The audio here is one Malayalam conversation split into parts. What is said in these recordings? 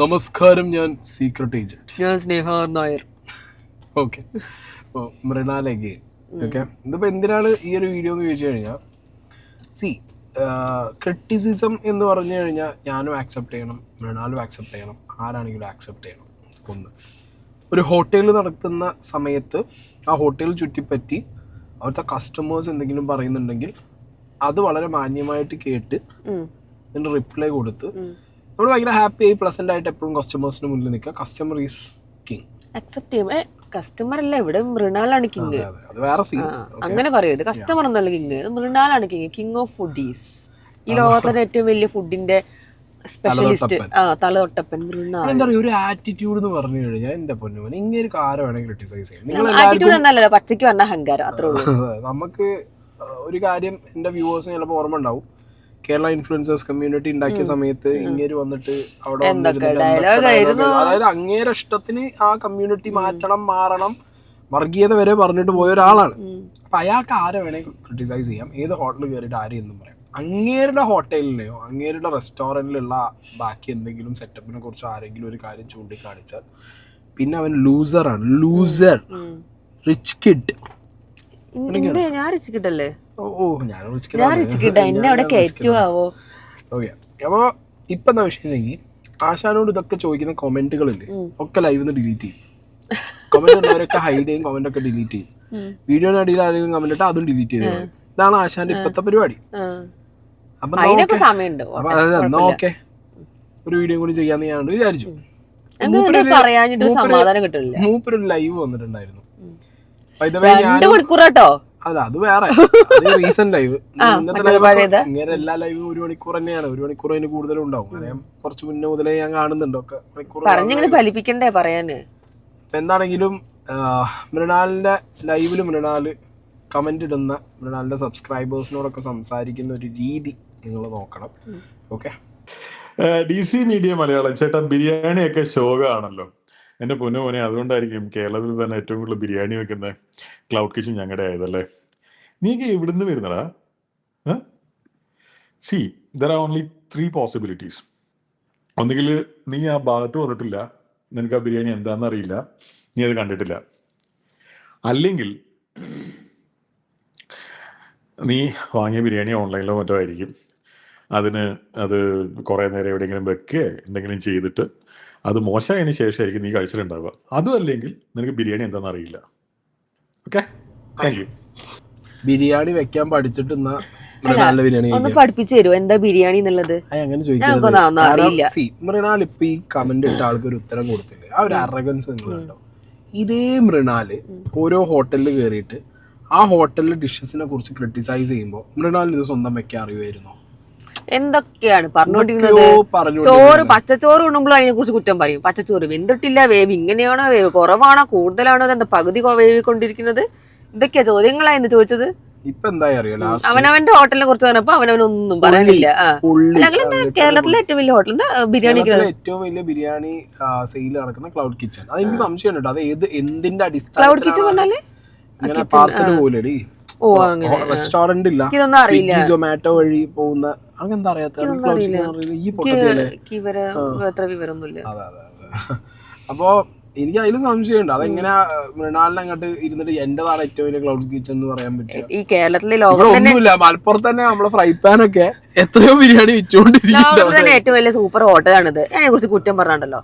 നമസ്കാരം, ഞാൻ സീക്രട്ട് ഏജന്റ്. ഞാൻ സ്നേഹ നായർ. ഓക്കെ, അപ്പോൾ മൃണാൽ അഗെയിൻ. ഓക്കെ, ഇതിപ്പോൾ എന്തിനാണ് ഈ ഒരു വീഡിയോ എന്ന് ചോദിച്ചു കഴിഞ്ഞാൽ, ക്രിറ്റിസിസം എന്ന് പറഞ്ഞു കഴിഞ്ഞാൽ ഞാനും ആക്സെപ്റ്റ് ചെയ്യണം, മൃണാലും ആക്സെപ്റ്റ് ചെയ്യണം, ആരാണെങ്കിലും ആക്സെപ്റ്റ് ചെയ്യണം. ഒന്ന്, ഒരു ഹോട്ടലിൽ നടക്കുന്ന സമയത്ത് ആ ഹോട്ടലിൽ ചുറ്റിപ്പറ്റി അവിടുത്തെ കസ്റ്റമേഴ്സ് എന്തെങ്കിലും പറയുന്നുണ്ടെങ്കിൽ അത് വളരെ മാന്യമായിട്ട് കേട്ട് അതിന് റിപ്ലൈ കൊടുത്ത് നമ്മൾ ഭയങ്കര ഹാപ്പി ആയി പ്ലസന്റ് ആയിട്ട് എപ്പോഴും കസ്റ്റമേഴ്സിന് മുന്നിൽ നിൽക്കുക. Customer is king. അക്സെപ്റ്റ് ചെയ്യും. കസ്റ്റമർ അല്ല, ഇവിടെ മൃണാലാണ് കിങ്. അത് വേറെ സീൻ. അങ്ങനെ പറയരുത്. കസ്റ്റമർ എന്നല്ല കിങ്, മൃണാലാണ് കിങ്. King of foodies. ഈ ലോകത്തിലെ ഏറ്റവും വലിയ ഫുഡിന്റെ സ്പെഷ്യലിസ്റ്റ്, തലതൊട്ടപ്പൻ മൃണാൽ. എന്താ പറയുക, ഒരു ആറ്റിറ്റ്യൂഡ് എന്ന് പറഞ്ഞു കഴിഞ്ഞാൽ എന്റെ പൊന്നു ഇങ്ങനെ ഒരു കാര്യം വേണമെങ്കിൽ ക്രിട്ടിസൈസ് ചെയ്യാം. ആറ്റിറ്റ്യൂഡ് എന്നല്ലല്ലോ, പച്ചയ്ക്ക് പറഞ്ഞ അഹങ്കാരം, അത്രേ ഉള്ളൂ. നമുക്ക് ഒരു കാര്യം എന്റെ വ്യൂവേഴ്സിന് ചിലപ്പോൾ ഓർമ്മ ഉണ്ടാവും, കേരള ഇൻഫ്ലുവൻസേഴ്സ് കമ്മ്യൂണിറ്റി ഉണ്ടാക്കിയ സമയത്ത് ഇങ്ങേര് വന്നിട്ട് അവിടെ അതായത് അങ്ങേരെ ഇഷ്ടത്തിന് ആ കമ്മ്യൂണിറ്റി മാറണം, വർഗീയത വരെ പറഞ്ഞിട്ട് പോയ ഒരാളാണ്. അപ്പൊ അയാൾക്ക് ആരെ വേണമെങ്കിൽ ക്രിട്ടിസൈസ് ചെയ്യാം, ഏത് ഹോട്ടലിൽ കയറിയിട്ട് ആരും എന്നും പറയാം. അങ്ങേരുടെ ഹോട്ടലിലെയോ അങ്ങേരുടെ റെസ്റ്റോറൻറ്റിലുള്ള ബാക്കി എന്തെങ്കിലും സെറ്റപ്പിനെ കുറിച്ച് ആരെങ്കിലും ഒരു കാര്യം ചൂണ്ടിക്കാണിച്ചാൽ പിന്നെ അവൻ ലൂസറാണ്. Loser, rich kid. ഞാൻ റിച്ച് കിഡല്ലേ? അപ്പൊ ഇപ്പൊ എന്താ വിഷയം, ആശാനോട് ഇതൊക്കെ ചോദിക്കുന്ന കൊമെന്റുകളില്ലേ ഒക്കെ ലൈവ് ഡിലീറ്റ് ചെയ്യും. കൊമെന്റ് ഉള്ളവരൊക്കെ ഹൈഡ് ചെയ്യും, കൊമെന്റ് ഒക്കെ ഡിലീറ്റ് ചെയ്യും. വീഡിയോയുടെ അടിയിൽ ആരെങ്കിലും കമന്റ് ഇട്ടാൽ അതും ഡിലീറ്റ് ചെയ്തു. ഇതാണ് ആശാന്റെ ഇപ്പത്തെ പരിപാടി. അപ്പൊ എന്നാ ഓക്കെ, ഒരു വീഡിയോ കൂടി ചെയ്യാന്ന് ഞാൻ വിചാരിച്ചു. മൂപ്പര് ലൈവ് വന്നിട്ടുണ്ടായിരുന്നു. അല്ല, അത് വേറെ റീസെന്റ് ലൈവ്. ഇങ്ങനെ എല്ലാ ലൈവും 1 മണിക്കൂർ തന്നെയാണ്. 1 മണിക്കൂർ അതിന് കൂടുതലും ഉണ്ടാവും. ഞാൻ കുറച്ച് മുന്നേ മുതലേ ഞാൻ കാണുന്നുണ്ട് ഒക്കെ ഫലിപ്പിക്കണ്ടേ പറയാന്. എന്താണെങ്കിലും മൃണാലിന്റെ ലൈവില് മൃണാല് കമന്റ് ഇടുന്ന മൃണാലിന്റെ സബ്സ്ക്രൈബേഴ്സിനോടൊക്കെ സംസാരിക്കുന്ന ഒരു രീതി നിങ്ങൾ നോക്കണം. ഓക്കെ, DC മീഡിയ മലയാളം ചേട്ടാ, ബിരിയാണിയൊക്കെ ശോകമാണല്ലോ എൻ്റെ പൊന്നുമോനെ. അതുകൊണ്ടായിരിക്കും കേരളത്തിൽ തന്നെ ഏറ്റവും കൂടുതൽ ബിരിയാണി വെക്കുന്ന ക്ലൗഡ് കിച്ചൺ ഞങ്ങളുടെ ആയതല്ലേ. നീക്ക് എവിടുന്ന് വരുന്നടാ? See, there are only 3 possibilities. ഒന്നുകിൽ നീ ആ ഭാഗത്ത് വന്നിട്ടില്ല, നിനക്ക് ആ ബിരിയാണി എന്താണെന്ന് അറിയില്ല, നീ അത് കണ്ടിട്ടില്ല. അല്ലെങ്കിൽ നീ വാങ്ങിയ ബിരിയാണി ഓൺലൈനിലോ മറ്റോ ആയിരിക്കും. അത് കുറേ നേരം എവിടെയെങ്കിലും വെക്കുകയോ എന്തെങ്കിലും ചെയ്തിട്ട് അത് മോശമായതിനു ശേഷമായിരിക്കും നീ കഴിച്ചിട്ടുണ്ടാവുക. അതും അല്ലെങ്കിൽ നിനക്ക് ബിരിയാണി എന്താണെന്ന് അറിയില്ല. Okay, thank you. ബിരിയാണി വെക്കാൻ പഠിച്ചിട്ട് ഒന്ന് പഠിപ്പിച്ചു തരുമോ എന്താ ബിരിയാണി എന്നുള്ളത്? അങ്ങനെ ചോദിക്കുന്നത് മൃണാൽ ഇപ്പൊ ഈ കമന്റ് ഇട്ട ആൾക്ക് ഒരു ഉത്തരം കൊടുത്തില്ലേ, ആ ഒരു അറഗൻസ് നിങ്ങളുണ്ടോ? ഇതേ മൃണാല് ഓരോ ഹോട്ടലിൽ കയറിയിട്ട് ആ ഹോട്ടലിലെ ഡിഷസിനെ കുറിച്ച് ക്രിട്ടിസൈസ് ചെയ്യുമ്പോൾ മൃണാലിന് ഇത് സ്വന്തം വെക്കാൻ അറിയുമായിരുന്നോ? എന്തൊക്കെയാണ് പറഞ്ഞോണ്ടിരുന്നത്? ചോറ്, പച്ചച്ചോറ് ഉണ്ണുമ്പോഴും അതിനെ കുറിച്ച് കുറ്റം പറയും. പച്ചച്ചോറ് വെന്തിട്ടില്ല, വേവ് ഇങ്ങനെയാണോ, വേവ് കുറവാണോ, കൂടുതലാണോ, എന്താ പകുതി വേവിക്കൊണ്ടിരിക്കുന്നത്, ഇതൊക്കെയാ ചോദ്യങ്ങളായിരുന്നു ചോദിച്ചത്. ഇപ്പൊ എന്താ അറിയാലോ, അവനവന്റെ ഹോട്ടലിനെ കുറിച്ച് പറഞ്ഞപ്പോ അവനവനൊന്നും പറയാനില്ല. കേരളത്തിലെ ഏറ്റവും വലിയ ഹോട്ടൽ ബിരിയാണി, ഏറ്റവും വലിയ ബിരിയാണി സെയിൽ നടക്കുന്ന ക്ലൗഡ് കിച്ചൺ. അത് എനിക്ക് സംശയം ഉണ്ട്, അത് എന്തിന്റെ അടിസ്ഥാനം? ക്ലൗഡ് കിച്ചൺ പറഞ്ഞാല് പാർസൽ പോലെടി, റെസ്റ്റോറന്റ് ഇല്ല, സ്വിഗ്ഗി സൊമാറ്റോ വഴി പോകുന്ന. അങ്ങനെന്താ അറിയാത്ത ഈ അപ്പോ എനിക്ക് അതിൽ സംശയമുണ്ട്. അതെങ്ങനെ മൃണാലിനെ അങ്ങോട്ട് ഇരുന്നിട്ട് എന്റേതാണ് ഏറ്റവും വലിയ ക്ലൗഡ് കിച്ചൺ എന്ന് പറയാൻ പറ്റും? ഈ കേരളത്തിലെ ഒന്നുമില്ല, മലപ്പുറത്ത് തന്നെ നമ്മളെ ഫ്രൈ പാനൊക്കെ എത്രയോ ബിരിയാണി വിറ്റുകൊണ്ടിരിക്കുന്നത്. ഏറ്റവും വലിയ സൂപ്പർ ഹോട്ടലാണിത്. അതിനെ കുറിച്ച് കുറ്റം പറഞ്ഞാണ്ടല്ലോ.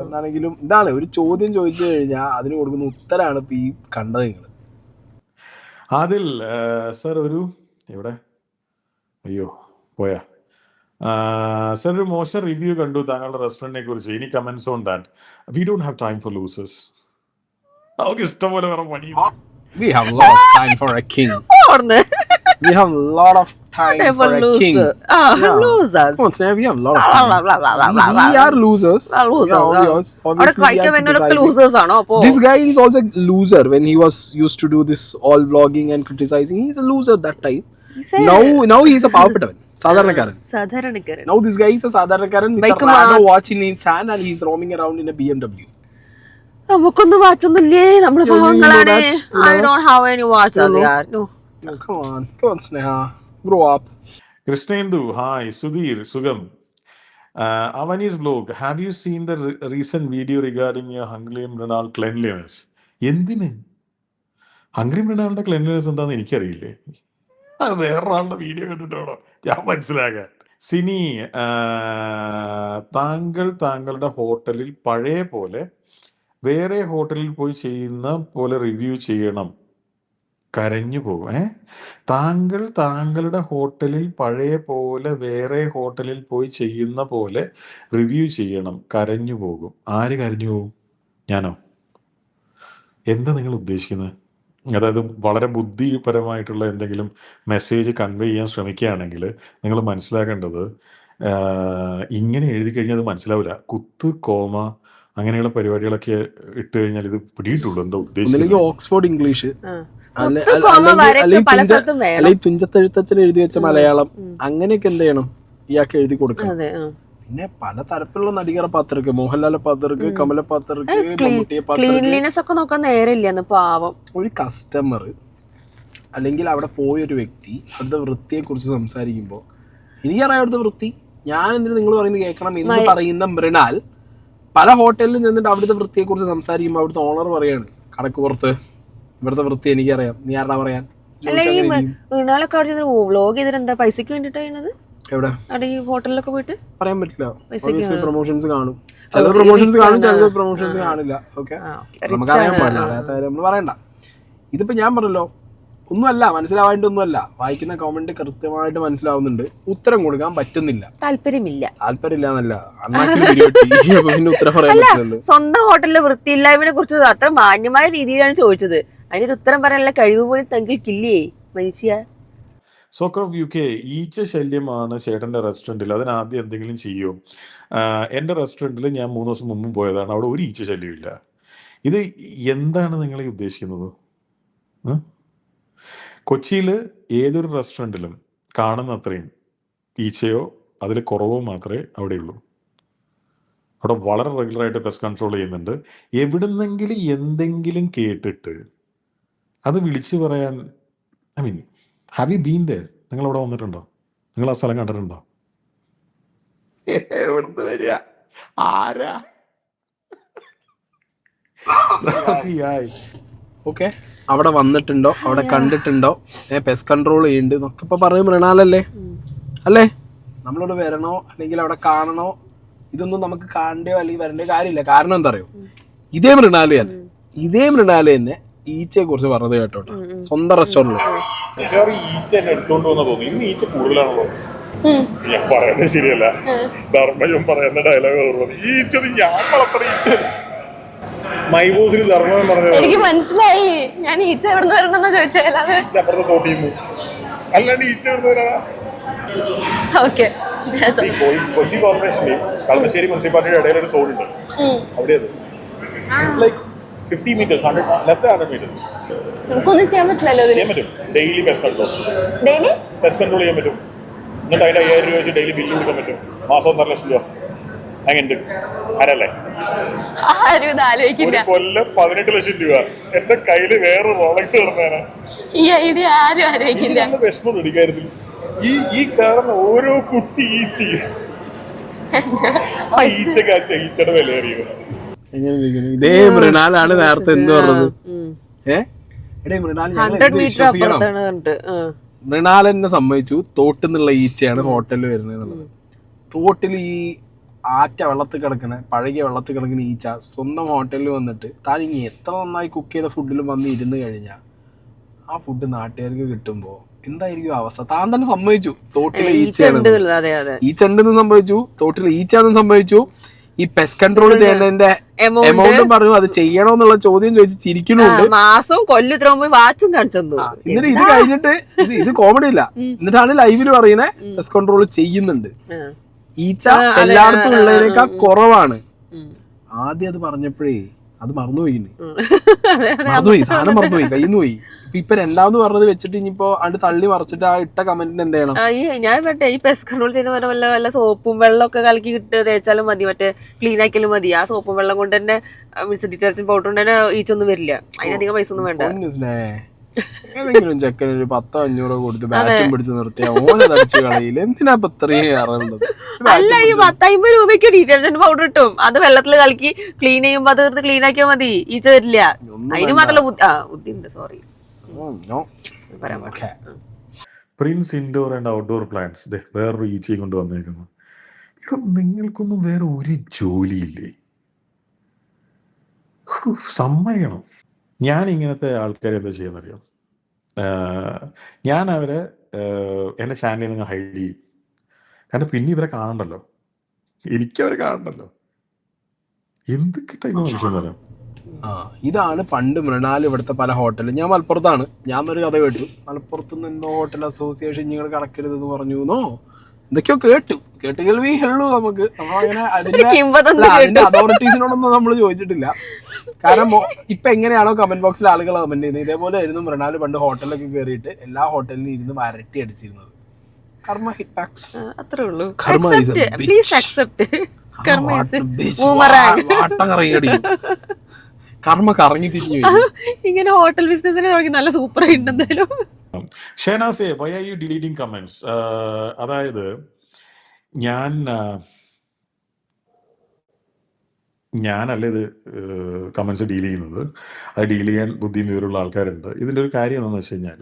എന്താണെങ്കിലും ഇതാണ് ഒരു ചോദ്യം ചോദിച്ചു കഴിഞ്ഞാൽ അതിന് കൊടുക്കുന്ന ഉത്തരാണ് ഇപ്പൊ ഈ കണ്ടത് നിങ്ങൾ. അതിൽ സർ ഒരു എവിടെ അയ്യോ പോയാ സർ ഒരു മോശം റിവ്യൂ കണ്ടു താങ്കളുടെ റെസ്റ്റോറന്റിനെ കുറിച്ച്. ഇനി comments on that. We don't have time for losers. നമുക്ക് ഇഷ്ടം പോലെ വേറെ പണി. We have a lot of time for a king. We have a lot of time for a king. Losers. Come on, Sneh, we have a lot of time. We are losers. This guy is also a loser when he was used to do this all vlogging and criticizing. He's a loser that time. Now he is a പാവപ്പെട്ടവൻ, സാധാരണക്കാരൻ. Now this guy is a സാധാരണക്കാരൻ with a Rado watch in his hand and he's roaming around in a BMW. നമുക്കൊന്നും വാച്ചൊന്നുമില്ലേ, നമ്മള് പാവങ്ങളാണ്. I don't have any watch. Come on, Sneha, grow up. Krishnendu hi, Sudheer സുഖം. Avani's blog, have you seen the recent video regarding your Hungry Mrinal cleanliness? എന്തിന് ഹംഗ്രി മൃണാളിന്റെ ക്ലെൻലിനെസ് എന്താണെന്ന് എനിക്കറിയില്ലേ. അത് വേറൊരാളുടെ വീഡിയോ കണ്ടിട്ടാണോ ഞാൻ മനസ്സിലാക്കാൻ. സിനി, താങ്കൾ താങ്കളുടെ ഹോട്ടലിൽ പഴയ പോലെ വേറെ ഹോട്ടലിൽ പോയി ചെയ്യുന്ന പോലെ റിവ്യൂ ചെയ്യണം, കരഞ്ഞു പോകും. താങ്കൾ താങ്കളുടെ ഹോട്ടലിൽ പഴയ പോലെ വേറെ ഹോട്ടലിൽ പോയി ചെയ്യുന്ന പോലെ റിവ്യൂ ചെയ്യണം, കരഞ്ഞു പോകും. ആര് കരഞ്ഞു പോകും? ഞാനോ? എന്താ നിങ്ങൾ ഉദ്ദേശിക്കുന്നത്? അതായത് വളരെ ബുദ്ധിപരമായിട്ടുള്ള എന്തെങ്കിലും മെസ്സേജ് കൺവേ ചെയ്യാൻ ശ്രമിക്കുകയാണെങ്കിൽ നിങ്ങൾ മനസ്സിലാക്കേണ്ടത്, ഇങ്ങനെ എഴുതി കഴിഞ്ഞാൽ അത് മനസ്സിലാവില്ല. കുത്ത്, കോമ അങ്ങനെയുള്ള പരിപാടികളൊക്കെ ഇട്ട് കഴിഞ്ഞാൽ ഇത് പിടിയിട്ടുള്ളൂ എന്താ ഉദ്ദേശിക്കുന്നത്. ഓക്സ്ഫോർഡ് ഇംഗ്ലീഷ് അല്ലെങ്കിൽ തുഞ്ചത്തെഴുത്തച്ഛൻ എഴുതി വെച്ച മലയാളം അങ്ങനെയൊക്കെ എന്ത് ചെയ്യണം, ഇയാൾക്ക് എഴുതി കൊടുക്കണം. പിന്നെ പല തരത്തിലുള്ള നടികര പാത്രക്ക്, മോഹൻലാൽ പാത്രക്ക്, കമല പാത്രക്ക്, മമ്മൂട്ടിയെ പാവം. ഒരു കസ്റ്റമർ അല്ലെങ്കിൽ അവിടെ പോയൊരു വ്യക്തി അവിടുത്തെ വൃത്തിയെ കുറിച്ച് സംസാരിക്കുമ്പോൾ എനിക്കറിയാം അവിടുത്തെ വൃത്തി, ഞാൻ എന്തിനു നിങ്ങൾ പറയുന്നത് കേൾക്കണം എന്ന് പറയുന്ന മൃണാൽ പല ഹോട്ടലിലും ചെന്നിട്ട് അവിടുത്തെ വൃത്തിയെ കുറിച്ച് സംസാരിക്കുമ്പോൾ അവിടുത്തെ ഓണർ പറയാണ്, കടക്ക് പുറത്ത് ഇവിടുത്തെ വൃത്തി എനിക്കറിയാം, നീ ആരാ പറയാൻ. മൃണാലൊക്കെ വ്ലോഗ് ചെയ്തിട്ട് എന്താ പൈസക്ക് വേണ്ടിട്ടാണ്? എവിടെ ഹോട്ടലിലൊക്കെ പോയിട്ട് പറയാൻ പറ്റില്ല. പ്രൊമോഷൻസ് കാണും, ചില പ്രൊമോഷൻസ് കാണും, ചില പ്രൊമോഷൻസ് കാണില്ല. ഓക്കെ, നമുക്കറിയാൻ പാടില്ല, അതായത് നമ്മൾ പറയണ്ട. ഇതിപ്പോ ഞാൻ പറഞ്ഞല്ലോ, ഒന്നുമല്ല, മനസ്സിലാവായിട്ടൊന്നുമല്ല, വായിക്കുന്ന കമന്റ് കൃത്യമായിട്ട് മനസ്സിലാവുന്നുണ്ട്, ഉത്തരം കൊടുക്കാൻ പറ്റുന്നില്ല, താല്പര്യമില്ല എന്നല്ല, പിന്നെ ഉത്തരം പറയാൻ പറ്റില്ലല്ലോ. സ്വന്തം ഹോട്ടലിലെ വൃത്തിയില്ലായ്മയെ കുറിച്ച് അത്ര മാന്യമായ രീതിയിലാണ് ചോദിച്ചത്, അതിനൊരു ഉത്തരം പറയാനുള്ള കഴിവ് പോലും തങ്ങൾക്കില്ലേ മനുഷ്യ. സോക്കർ ഓഫ് UK, ഈച്ച ശല്യമാണ് ചേട്ടൻ്റെ റെസ്റ്റോറൻറ്റിൽ, അതിനാദ്യം എന്തെങ്കിലും ചെയ്യും. എൻ്റെ റെസ്റ്റോറൻറ്റിൽ ഞാൻ 3 ദിവസം മുമ്പ് പോയതാണ്, അവിടെ ഒരു ഈച്ച ശല്യമില്ല. ഇത് എന്താണ് നിങ്ങൾ ഈ ഉദ്ദേശിക്കുന്നത്? കൊച്ചിയിൽ ഏതൊരു റെസ്റ്റോറൻറ്റിലും കാണുന്ന അത്രയും ഈച്ചയോ അതിൽ കുറവോ മാത്രമേ അവിടെയുള്ളൂ. അവിടെ വളരെ റെഗുലറായിട്ട് പെസ്റ്റ് കൺട്രോൾ ചെയ്യുന്നുണ്ട്. എവിടുന്നെങ്കിലും എന്തെങ്കിലും കേട്ടിട്ട് അത് വിളിച്ചു പറയാൻ, I mean, have you been there? നിങ്ങൾ അവിടെ വന്നിട്ടുണ്ടോ? നിങ്ങൾ ആ സ്ഥലം കണ്ടിട്ടുണ്ടോ? എവിടുന്ന് വരിക? ആരാ? ഓക്കെ, അവിടെ വന്നിട്ടുണ്ടോ, അവിടെ കണ്ടിട്ടുണ്ടോ, പെസ്റ്റ് കൺട്രോൾ ചെയ്യുന്നുണ്ട് എന്നൊക്കെ ഇപ്പൊ പറയും മൃണാലല്ലേ അല്ലേ? നമ്മളോട് വരണോ അല്ലെങ്കിൽ അവിടെ കാണണോ, ഇതൊന്നും നമുക്ക് കാണണ്ടയോ അല്ലെങ്കിൽ വരേണ്ട കാര്യമില്ല. കാരണം എന്താ അറിയോ, ഇതേ മൃണാല് തന്നെ ഈച്ചയെ കുറിച്ച് പറഞ്ഞത് കേട്ടോട്ടെ, സ്വന്തം റെസ്റ്റോറൻറ്റിൽ ഈച്ച എന്നെ എടുത്തോണ്ട് വന്ന തോന്നി. ഇന്ന് ഈച്ച കൂടുതലാണല്ലോ. ഞാൻ പറയുന്നത് ശരിയല്ല, ധർമ്മയും പറയുന്ന ഡയലോഗ് ഓർമ്മ. ഈച്ച ഞാൻ വളർത്തണ ഈച്ച മൈബോസിന് ധർമ്മം പറഞ്ഞത് എനിക്ക് മനസ്സിലായി. ഞാൻ ഈച്ച എവിടെ നിന്ന് വരണമെന്ന് ചോദിച്ചാൽ അപ്പുറത്തെ തോട്ടിന്നു, അല്ലാണ്ട് ഈച്ച എവിടെ വരാ. ഓക്കെ, കൊച്ചി കോർപ്പറേഷനിൽ കളമശ്ശേരി മുനിസിപ്പാലിറ്റിയുടെ ഇടയിൽ ഒരു തോടുണ്ട്, അവിടെ അത് ഇറ്റ്സ് ലൈക്ക് 50 meters, 100 meters. നമുക്കൊന്നും ചെയ്യാൻ പറ്റില്ലല്ലോ. ചെയ്യാൻ പറ്റും, daily pest control, daily pest control ചെയ്യാൻ പറ്റും. എന്നിട്ട് അതിന്റെ 5000 രൂപ വെച്ച് ഡെയിലി ബില്ല് കൊടുക്കാൻ പറ്റും, മാസം 1.5 ലക്ഷം രൂപ. അങ്ങനെ ആരല്ലേ ആരും ഇത് ആലോചിക്കില്ല. കൊല്ലം 18 ലക്ഷം രൂപ എന്റെ കയ്യില് വേറെ റോളക്സ് കിടന്നേനെ. ഈ ഐഡിയ ആരും ആലോചിക്കില്ല. വിഷമം എടുക്കായിരുന്നു. ഈ കാണുന്ന ഓരോ കുട്ടി ഈച്ച, ആ ഈച്ചയുടെ വില അറിയുക. ഇതേ മൃണാലാണ് നേരത്തെ എന്ത് പറഞ്ഞത്, മൃണാൽ എന്നെ സമ്മതിച്ചു തോട്ടിൽ ഈച്ചയാണ് ഹോട്ടലിൽ വരുന്നത് എന്നുള്ളത്. തോട്ടിൽ ഈ ആറ്റ വെള്ളത്തിൽ കിടക്കണ, പഴകിയ വെള്ളത്തിൽ കിടക്കുന്ന ഈച്ച സ്വന്തം ഹോട്ടലിൽ വന്നിട്ട് താൻ ഇനി എത്ര നന്നായി കുക്ക് ചെയ്ത ഫുഡിലും വന്ന് ഇരുന്ന് കഴിഞ്ഞാൽ ആ ഫുഡ് നാട്ടുകാർക്ക് കിട്ടുമ്പോ എന്തായിരിക്കും അവസ്ഥ? താൻ തന്നെ സമ്മതിച്ചു തോട്ടിലെ ഈച്ചയാണ്, ഈച്ച ഉണ്ടെന്ന് സംഭവിച്ചു, തോട്ടിലെ ഈച്ചയാണെന്ന് സംഭവിച്ചു. ഈ പെസ്റ്റ് കൺട്രോൾ ചെയ്യേണ്ടതിന്റെ എമൗണ്ടും പറഞ്ഞു. അത് ചെയ്യണോന്നുള്ള ചോദ്യം ചോദിച്ച് ചിരിക്കുന്നുണ്ട്. മാസം കൊല്ലം വാച്ചും കാണിച്ചു. എന്നിട്ട് ഇത് കഴിഞ്ഞിട്ട് ഇത് കോമഡി ഇല്ല, എന്നിട്ടാണ് ലൈവില് പറയുന്നേ പെസ്റ്റ് കൺട്രോൾ ചെയ്യുന്നുണ്ട്. ഈച്ച എല്ലായിടത്തും ഉള്ളതിനേക്കാൾ കുറവാണ്. ആദ്യം അത് പറഞ്ഞപ്പോഴേ അത് മറന്നുപോയി, സാധനം മറന്നുപോയി, കയ്യിന്ന് പോയി. ഇപ്പൊ രണ്ടാമത് പറഞ്ഞത് വെച്ചിട്ട് ഇനിയിപ്പോ അത് തള്ളി മറിച്ചിട്ട് ആ ഇട്ട കമന്റിന് എന്ത് ചെയ്യണം? ഞാൻ മറ്റേ ഈ പെസ്റ്റ് കൺട്രോൾ ചെയ്യുന്ന വല്ല വല്ല സോപ്പും വെള്ളമൊക്കെ കലക്കി കിട്ട് തേച്ചാലും മതി, മറ്റേ ക്ലീൻ ആക്കിയാലും മതി. ആ സോപ്പും വെള്ളം കൊണ്ട് തന്നെ ഡിറ്റർജന്റ് പൗഡർ കൊണ്ട് തന്നെ ഈച്ചൊന്നും വരില്ല, അതിനധികം പൈസ ഒന്നും വേണ്ട. ഏതെങ്കിലും ചെക്കന് ഒരു 10-500 കൊടുത്ത് ബാറ്റും പിടിച്ച് നിർത്തിയാ ഓനെ തടിച്ച് കളയില്ല. എന്തിനാ ഇപ്പൊ ഇത്രയും ഇറങ്ങുന്നത്? അല്ല, ഈ 10-50 രൂപയ്ക്ക് ഡിറ്റർജന്റ് പൗഡർ കിട്ടും. അത് വെള്ളത്തിൽ കലക്കി ക്ലീൻ ചെയ്യുമ്പോ അത് എടുത്ത് ക്ലീൻ ആക്കിയാൽ മതി, ഈച്ച വരില്ല. അതിന് മാത്രമല്ല ബുദ്ധിയുണ്ട്. സോറി പറയാൻ പാടില്ല. Prince indoor and outdoor plants. വേറൊരു ഈച്ചയും കൊണ്ട് വന്നേക്കുന്നു. നിങ്ങൾക്കൊന്നും വേറെ ഒരു ജോലിയില്ലേ? സമ്മതിക്കണം. ഞാൻ ഇങ്ങനത്തെ ആൾക്കാരെ എന്താ ചെയ്യുന്നറിയാം? ഞാൻ അവരെ എൻ്റെ ചാനലിൽ നിന്ന് ഹൈഡ് ചെയ്യും. കാരണം പിന്നെ ഇവരെ കാണണ്ടല്ലോ, എനിക്കവരെ കാണണ്ടല്ലോ. എന്തൊക്കെ ടൈം മനുഷ്യൻ തരാം. ഇതാണ് പണ്ട് മൃണാൽ ഇവിടുത്തെ പല ഹോട്ടലും. ഞാൻ മലപ്പുറത്താണ്. ഞാൻ ഒരു കഥ കേട്ടു. മലപ്പുറത്ത് നിന്ന് എന്തോ ഹോട്ടൽ അസോസിയേഷൻ നിങ്ങൾ കടക്കരുതെന്ന് പറഞ്ഞു എന്നോ എന്തൊക്കെയോ കേട്ട് കേൾവി ഉള്ളൂ നമുക്ക്. നമ്മളങ്ങനെ അതിന്റെ അതോറിറ്റീസിനോടൊന്നും നമ്മൾ ചോദിച്ചിട്ടില്ല. കാരണം ഇപ്പൊ എങ്ങനെയാണോ കമന്റ് ബോക്സിൽ ആളുകൾ കമന്റ് ചെയ്യുന്നത്, ഇതേപോലെ ആയിരുന്നു മൃണാൽ പണ്ട് ഹോട്ടലിലൊക്കെ കയറിയിട്ട് എല്ലാ ഹോട്ടലിലും ഇരുന്ന് വരട്ടി അടിച്ചിരുന്നത്. കർമ്മ ഹിറ്റ് പാക്സ് അത്രേ ഉള്ളൂ. കർമ്മ കറങ്ങി തിരിഞ്ഞു. ഇങ്ങനെ ഹോട്ടൽ ബിസിനസിനെ നല്ല സൂപ്പർ ആയിട്ട് എന്തായാലും. ഷെനാസേ, why are you deleting comments? അതായത് ഞാനല്ല ഇത് കമന്റ്സ് ഡീൽ ചെയ്യുന്നത്. അത് ഡീൽ ചെയ്യാൻ ബുദ്ധിയും വിവരമുള്ള ആൾക്കാരുണ്ട്. ഇതിൻ്റെ ഒരു കാര്യം എന്താണെന്ന് വെച്ച് കഴിഞ്ഞാൽ,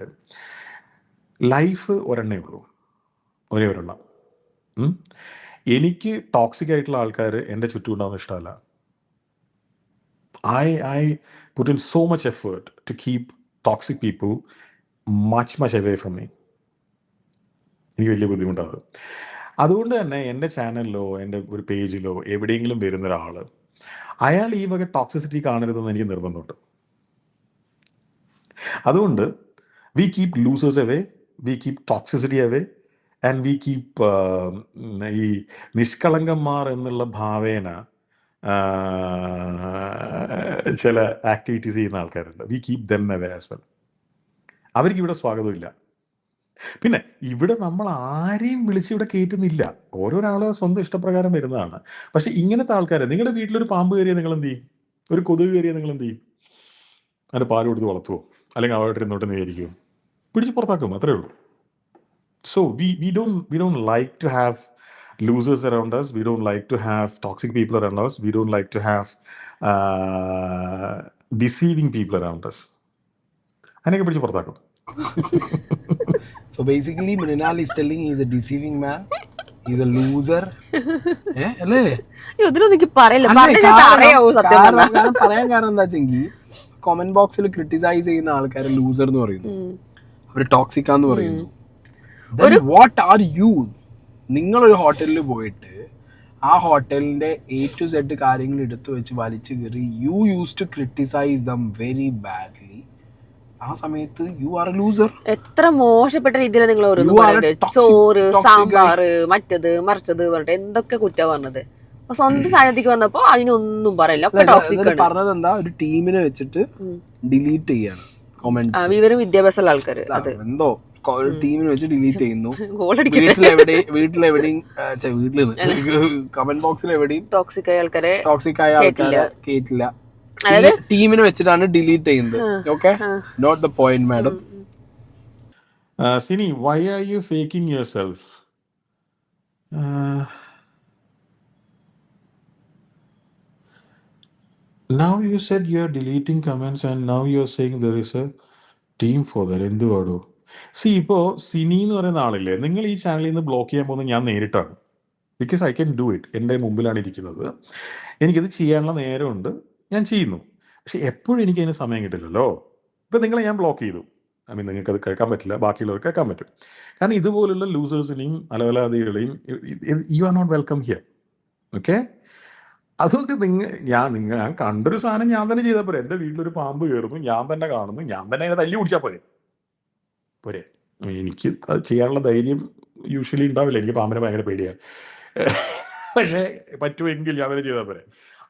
ലൈഫ് ഒരെണ്ണേ ഉള്ളൂ, ഒരേ ഒരെണ്ണം. എനിക്ക് ടോക്സിക് ആയിട്ടുള്ള ആൾക്കാർ എൻ്റെ ചുറ്റും ഉണ്ടാവുന്ന ഇഷ്ടമല്ല. I put in so much effort to keep toxic people much away from me. എനിക്ക് വലിയ ബുദ്ധിമുട്ടാണ്. അതുകൊണ്ട് തന്നെ എൻ്റെ ചാനലിലോ എൻ്റെ ഒരു പേജിലോ എവിടെയെങ്കിലും വരുന്ന ഒരാൾ അയാൾ ഈ വക ടോക്സിസിറ്റി കാണരുതെന്ന് എനിക്ക് നിർബന്ധമുണ്ട്. അതുകൊണ്ട് we keep losers away, we keep toxicity away, and we keep ഈ നിഷ്കളങ്കന്മാർ എന്നുള്ള ഭാവേന ചില ആക്ടിവിറ്റീസ് ചെയ്യുന്ന ആൾക്കാരുണ്ട്. We keep them away as well. അവർക്ക് ഇവിടെ സ്വാഗതമില്ല. പിന്നെ ഇവിടെ നമ്മൾ ആരെയും വിളിച്ച് ഇവിടെ കയറ്റുന്നില്ല. ഓരോരാളും സ്വന്തം ഇഷ്ടപ്രകാരം വരുന്നതാണ്. പക്ഷെ ഇങ്ങനത്തെ ആൾക്കാരെ, നിങ്ങളുടെ വീട്ടിലൊരു പാമ്പ് കയറിയാൽ നിങ്ങൾ എന്ത് ചെയ്യും? ഒരു കൊതുക് കയറിയാൽ നിങ്ങൾ എന്ത് ചെയ്യും? അതിന് പാല് കൊടുത്ത് വളർത്തുമോ? അല്ലെങ്കിൽ അവിടെ ഇരുന്നോട്ട് നേരിക്കുമോ? പിടിച്ച് പുറത്താക്കും, അത്രേ ഉള്ളൂ. So we don't like to have losers around us. We don't like to have toxic people around us. We don't like to have deceiving people around us. അതിനൊക്കെ പിടിച്ച് പുറത്താക്കും. So basically Mrinal is telling he is a deceiving man. He is a loser. അല്ലേ? ഇതിലൊന്നും പറയില്ല. കാരണം പറയാൻ കാരണം എന്താ വെച്ചെങ്കിൽ, കമന്റ് ബോക്സിൽ ക്രിട്ടിസൈസ് ചെയ്യുന്ന ആൾക്കാരെ ലൂസർ എന്ന് പറയുന്നു, അവര് ടോക്സിക് ആന്ന് പറയുന്നു. What are you? നിങ്ങളൊരു ഹോട്ടലിൽ പോയിട്ട് ആ ഹോട്ടലിന്റെ A to Z കാര്യങ്ങൾ എടുത്തു വെച്ച് വലിച്ചു കയറി you use to criticize them very badly. ആ സമയത്ത് യു ആർ എ ലൂസർ. എത്ര മോശപ്പെട്ട രീതിയിൽ നിങ്ങൾ ഓരോന്നും പറയുന്നത്. ചോറ്, സാമ്പാറ്, മറ്റത് മറിച്ചത് പറഞ്ഞിട്ട് എന്തൊക്കെ കുറ്റം പറഞ്ഞത്. സ്വന്തം സാന്നിധ്യക്ക് വന്നപ്പോ അതിനൊന്നും പറയില്ല. പറഞ്ഞത് എന്താ, ഒരു ടീമിനെ വെച്ചിട്ട് ഡിലീറ്റ് ചെയ്യാണ് കമന്റ്സ്. വിവരം വിദ്യാഭ്യാസമുള്ള ആൾക്കാര് അത് എന്തോ ടീമിന് വെച്ച് ഡിലീറ്റ് ചെയ്യുന്നു. വീട്ടിലെവിടെയും കമന്റ് ബോക്സിൽ എവിടെയും ടോക്സിക് ആയ ആൾക്കാരെ കേട്ടില്ല. ടീമിനെ വെച്ചിട്ടാണ് ഡിലീറ്റ് ചെയ്യുന്നത്. Okay, not the point madam. Sini, why are you faking yourself? Now you said you are deleting comments and now you are saying there is a team for that. എന്തുവാടോ? ഇപ്പോൾ സിനി എന്ന് പറയുന്ന ആളില്ലേ, നിങ്ങൾ ഈ ചാനലിൽ നിന്ന് ബ്ലോക്ക് ചെയ്യാൻ പോകുന്നത് ഞാൻ നേരിട്ടാണ്. Because I can do it. എൻ്റെ മുമ്പിലാണ് ഇരിക്കുന്നത്, എനിക്കത് ചെയ്യാനുള്ള നേരമുണ്ട്, ഞാൻ ചെയ്യുന്നു. പക്ഷെ എപ്പോഴും എനിക്ക് അതിന് സമയം കിട്ടില്ലല്ലോ. ഇപ്പം നിങ്ങളെ ഞാൻ ബ്ലോക്ക് ചെയ്തു, നിങ്ങൾക്കത് കേൾക്കാൻ പറ്റില്ല, ബാക്കിയുള്ളവർക്ക് കേൾക്കാൻ പറ്റും. കാരണം ഇതുപോലുള്ള ലൂസേഴ്സിനെയും അലവലാദികളെയും you are not welcome here. Okay, അതുകൊണ്ട് ഞാൻ കണ്ടൊരു സാധനം ഞാൻ തന്നെ ചെയ്താൽ പോരെ. എൻ്റെ വീട്ടിലൊരു പാമ്പ് കയറുന്നു, ഞാൻ തന്നെ കാണുന്നു, ഞാൻ തന്നെ അതിനെ തല്ലി കുടിച്ചാൽ പോരെ. എനിക്ക് അത് ചെയ്യാനുള്ള ധൈര്യം യൂഷ്വലി ഉണ്ടാവില്ല. എനിക്ക് പാമ്പിനെ ഭയങ്കര പേടിയാണ്. പക്ഷേ പറ്റുമെങ്കിൽ ഞാൻ തന്നെ ചെയ്താൽ പോരെ.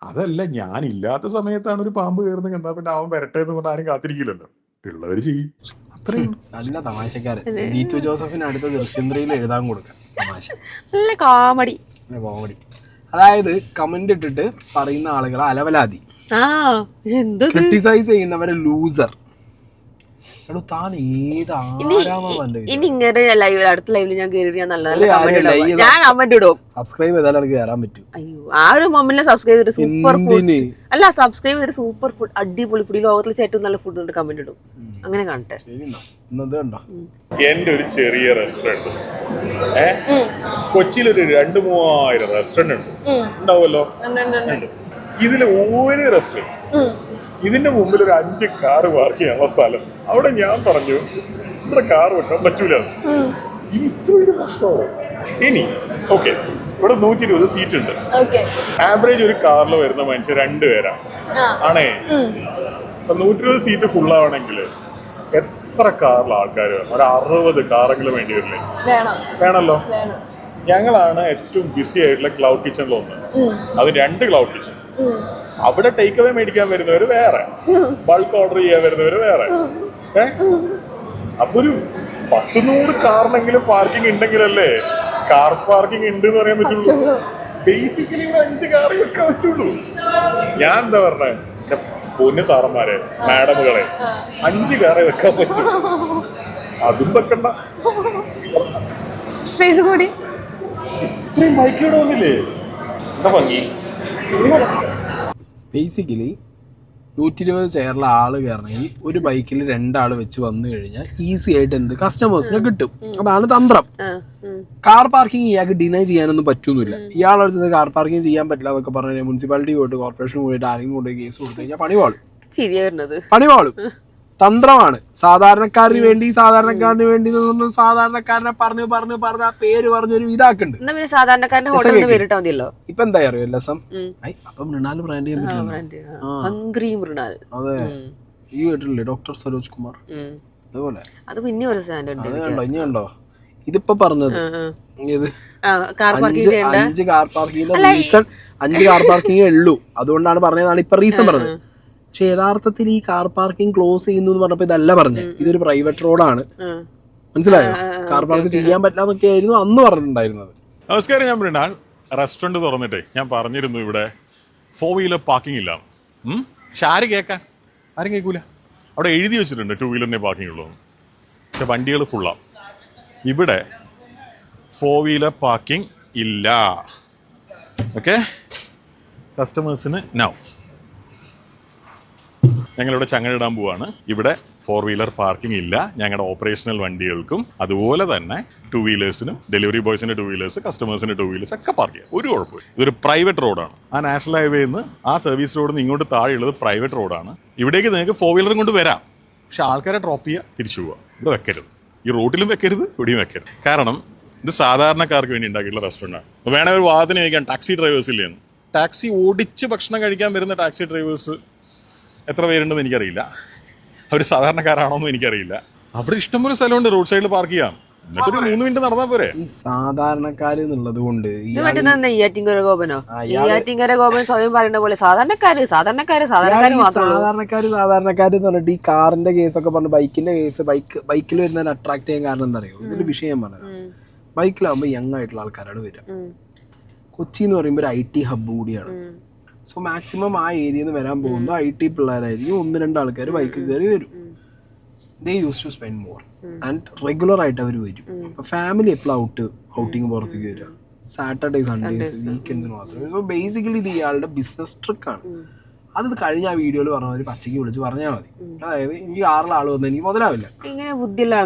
അതല്ല, ഞാനില്ലാത്ത സമയത്താണ് ഒരു പാമ്പ് കയറുന്നത് കണ്ടാൽ പിന്നെ അവൻ വരട്ടെ എന്ന് പറഞ്ഞാൽ ആരും കാത്തിരിക്കില്ലല്ലോ, ഉള്ളവർ ചെയ്യും. അത്രയും നല്ല തമാശക്കാരൻ. ജീത്തു ജോസഫിന് അടുത്ത ദൃശ്യന്ത്രയിൽ എഴുതാൻ കൊടുക്കാം തമാശ. നല്ല കോമഡി. അതായത് കമന്റ് ഇട്ടിട്ട് പറയുന്ന ആളുകളെ അലവലാതി, ക്രിട്ടിസൈസ് ചെയ്യുന്നവരെ ലൂസർ, എടോ താൻ ഏതാരാന്ന് ഇനി ഇങ്ങനെ ലൈവ് അടുത്ത ലൈവില് ഞാൻ കയറി ഞാൻ നല്ല നല്ല കമന്റ് ഇടും. ഞാൻ കമന്റ് ഇടും. സബ്സ്ക്രൈബ് ചെയ്താൽ എനിക്ക് കയറാൻ പറ്റും. അയ്യോ ആ ഒരു മൊമെന്റിൽ സബ്സ്ക്രൈബ് ചെയ്തിട്ട് സൂപ്പർ ഫുഡ് അല്ല സബ്സ്ക്രൈബ് ചെയ്തിട്ട് സൂപ്പർ ഫുഡ് അടിപൊളി ഫുഡ് ഈ ലോകത്തിലെ ഏറ്റവും നല്ല ഫുഡ് കൊണ്ട് കമന്റ് ഇടും. അങ്ങനെ കാണട്ടെ. എന്റെ ഒരു ചെറിയ റെസ്റ്റോറന്റ് കൊച്ചിയിൽ ഒരു 2,000-3,000 റെസ്റ്റോറന്റ് ഉണ്ട് ഉണ്ടാവുമല്ലോ. ഇതില് ഒരു റെസ്റ്റോറന്റ് ഇതിന്റെ മുമ്പിൽ ഒരു 5 കാറ് പാർക്ക് ചെയ്യാനുള്ള സ്ഥലം. അവിടെ ഞാൻ പറഞ്ഞു ഇവിടെ കാർ വെക്കാൻ പറ്റൂല. ഇത്രയൊരു പ്രശ്നമാണ്. ഇനി ഓക്കെ ഇവിടെ 120 സീറ്റ് ഉണ്ട്. ആവറേജ് ഒരു കാറിൽ വരുന്ന മനുഷ്യർ 2 പേരാണ് ആണേ. 120 സീറ്റ് ഫുള്ളാവണമെങ്കിൽ എത്ര കാറിൽ ആൾക്കാർ വേണം? ഒരു 60 കാറെങ്കിലും വേണ്ടി വരില്ലേ? വേണമല്ലോ. ഞങ്ങളാണ് ഏറ്റവും ബിസി ആയിട്ടുള്ള ക്ലൗഡ് കിച്ചണിലൊന്ന്. അത് 2 ക്ലൗഡ് കിച്ചൺ. അവിടെ ടേക്ക് അവേ മേടിക്കാൻ വരുന്നവര് വേറെ, ബൾക്ക് ഓർഡർ ചെയ്യാൻ വരുന്നവര് വേറെ. അപ്പൊ ഒരു 100-100 കാറിനെങ്കിലും പാർക്കിംഗ് ഉണ്ടെങ്കിലല്ലേ കാർ പാർക്കിംഗ് ഉണ്ട് എന്ന് പറയാൻ പറ്റുള്ളൂ. ബേസിക്കലി ഇവിടെ 5 കാറ് വെക്കാൻ പറ്റുള്ളൂ. ഞാൻ എന്താ പറഞ്ഞേ, പൊന്നു സാറന്മാരെ മാഡമുകളെ 5 കാറേ വെക്കാൻ പറ്റും. അതും വെക്കണ്ട. സ്പേസ് കൂടി ഇത്രയും ബൈക്കിലൂടെ വന്നില്ലേ? എന്താ ഭംഗി. ബേസിക്കലി 120 ചെയറിലെ ആള് കയറണമെങ്കിൽ ഒരു ബൈക്കിൽ 2 ആള് വെച്ച് വന്നു കഴിഞ്ഞാൽ ഈസി ആയിട്ട് എന്ത് കസ്റ്റമേഴ്സിനെ കിട്ടും. അതാണ് തന്ത്രം. കാർ പാർക്കിംഗ് ഇയാൾക്ക് ഡിനൈ ചെയ്യാനൊന്നും പറ്റൊന്നുമില്ല. ഇയാളെ കാർ പാർക്കിംഗ് ചെയ്യാൻ പറ്റില്ല എന്നൊക്കെ പറഞ്ഞാൽ മുനിസിപ്പാലിറ്റി പോയിട്ട് കോർപ്പറേഷൻ പോയിട്ട് ആരെങ്കിലും കൊണ്ട് കേസ് കൊടുത്തു കഴിഞ്ഞാൽ പണി പാളും. തന്ത്രമാണ്. സാധാരണക്കാരന് വേണ്ടി സാധാരണക്കാരനെ പറഞ്ഞു ആ പേര് പറഞ്ഞൊരു ഇതാക്കുന്നുണ്ട്. ഇപ്പൊ എന്താ അറിയോ ലസം അപ്പൊ മൃണാൽ ബ്രാൻഡ് ചെയ്യാൻ പറ്റില്ല. അതെ ഈ വീട്ടിലല്ലേ ഡോക്ടർ സരോജ് കുമാർ അതുപോലെ അത് ഇനി കണ്ടോ ഇതിപ്പോ പറഞ്ഞത് ഏത് 5 കാർ പാർക്കിംഗ് റീസൺ 5 കാർ പാർക്കിംഗേ ഉള്ളൂ. അതുകൊണ്ടാണ് പറഞ്ഞതാണ് ഇപ്പൊ റീസൺ പറഞ്ഞത്. പക്ഷെ യഥാർത്ഥത്തിൽ ഈ കാർ പാർക്കിംഗ് ക്ലോസ് ചെയ്യുന്നു എന്ന് പറഞ്ഞപ്പോ ഇതല്ല പറഞ്ഞത്. ഇതൊരു പ്രൈവറ്റ് റോഡാണ്. മനസ്സിലായോ? കാർ പാർക്ക് ചെയ്യാൻ പറ്റില്ലാന്നൊക്കെ ആയിരുന്നു അന്ന് പറഞ്ഞിട്ടുണ്ടായിരുന്നത്. നമസ്കാരം, ഞാൻ മൃണാൾ. റെസ്റ്റോറന്റ് തുറന്നിട്ടേ ഞാൻ പറഞ്ഞിരുന്നു ഇവിടെ 4 വീലർ പാർക്കിംഗ് ഇല്ല. പക്ഷെ ആരും കേൾക്കൂല. അവിടെ എഴുതി വെച്ചിട്ടുണ്ട് 2 വീലറിനെ പാർക്കിംഗ് ഉള്ളൂ. പക്ഷെ വണ്ടികൾ ഫുള്ളാണ്. ഇവിടെ 4 വീലർ പാർക്കിംഗ് ഇല്ല. ഓക്കെ, കസ്റ്റമേഴ്സിന് നൗ ഞങ്ങളിവിടെ ചങ്ങലിടാൻ പോവാണ്. ഇവിടെ 4 വീലർ പാർക്കിംഗ് ഇല്ല. ഞങ്ങളുടെ ഓപ്പറേഷണൽ വണ്ടികൾക്കും അതുപോലെ തന്നെ 2 വീലേഴ്സിനും ഡെലിവറി ബോയ്സിന്റെ 2 വീലേഴ്സ് കസ്റ്റമേഴ്സിന്റെ 2 വീലേഴ്സ് ഒക്കെ പാർക്ക് ചെയ്യാം. ഒരു കുഴപ്പമില്ല. ഇതൊരു പ്രൈവറ്റ് റോഡാണ്. ആ നാഷണൽ ഹൈവേയിൽ നിന്ന് ആ സർവീസ് റോഡിൽ നിന്ന് ഇങ്ങോട്ട് താഴെയുള്ളത് പ്രൈവറ്റ് റോഡാണ്. ഇവിടേക്ക് നിങ്ങൾക്ക് 4 വീലറും കൊണ്ട് വരാം. പക്ഷെ ആൾക്കാരെ ഡ്രോപ്പ് ചെയ്യുക, തിരിച്ചു പോവുക. ഇവിടെ വെക്കരുത്. ഈ റോഡിലും വെക്കരുത്, ഇവിടെയും വെക്കരുത്. കാരണം ഇത് സാധാരണക്കാർക്ക് വേണ്ടി ഉണ്ടാക്കിയിട്ടുള്ള റെസ്റ്റോറൻ്റാണ്. വേണേ ഒരു വാഹനത്തിന് കഴിക്കാൻ ടാക്സി ഡ്രൈവേഴ്സ് ഇല്ലേന്ന്. ടാക്സി ഓടിച്ച് ഭക്ഷണം കഴിക്കാൻ വരുന്ന ടാക്സി ഡ്രൈവേഴ്സ് എത്ര പേരുണ്ടെന്ന് എനിക്കറിയില്ല. അവർ സാധാരണക്കാരാണോന്നും എനിക്കറിയില്ല. അവിടെ ഇഷ്ടംപോലെ സ്ഥലമുണ്ട് റോഡ് സൈഡിൽ പാർക്ക് ചെയ്യാം. എന്നിട്ടൊരു 3 മിനിറ്റ് നടന്നാൽ പോരെ. സാധാരണക്കാര് എന്നുള്ളത് കൊണ്ട് നെയ്യാറ്റിൻകര ഗോപൻ സ്വയം പറയുന്ന പോലെ സാധാരണക്കാര് എന്ന് പറഞ്ഞിട്ട് ഈ കാറിന്റെ കേസൊക്കെ പറഞ്ഞു ബൈക്കിന്റെ കേസ് ബൈക്കിൽ വരുന്നതിന് അട്രാക്ട് ചെയ്യാൻ കാരണം എന്താ അറിയോ? ഇതിന്റെ വിഷയം പറഞ്ഞത് ബൈക്കിലാകുമ്പോൾ യങ് ആയിട്ടുള്ള ആൾക്കാരാണ് വരിക. കൊച്ചി എന്ന് പറയുമ്പോൾ ഒരു IT ഹബ്ബ് കൂടിയാണ്. സോ മാക്സിമം ആ ഏരിയയിൽ നിന്ന് വരാൻ പോകുമ്പോൾ IT പിള്ളേരായിരിക്കും. 1-2 ആൾക്കാർ ബൈക്ക് കയറി വരും. They use to spend more and regular ആയിട്ട് അവർ വരും. അപ്പോൾ ഫാമിലി എപ്പോഴും ഔട്ടിങ് പുറത്തേക്ക് വരിക സാറ്റർഡേ സൺഡേസ് വീക്കെൻഡ്സിന് മാത്രമേ. സോ ബേസിക്കലി ഇത് ഇയാളുടെ ബിസിനസ് ട്രിക്കാണ്. അത് കഴിഞ്ഞ ആ വീഡിയോയിൽ പറഞ്ഞ ഒരു പച്ചയ്ക്ക് വിളിച്ച് പറഞ്ഞാൽ മതി. അതായത് എനിക്ക് 6 ആൾ വന്നാൽ എനിക്ക് മുതലാവില്ല,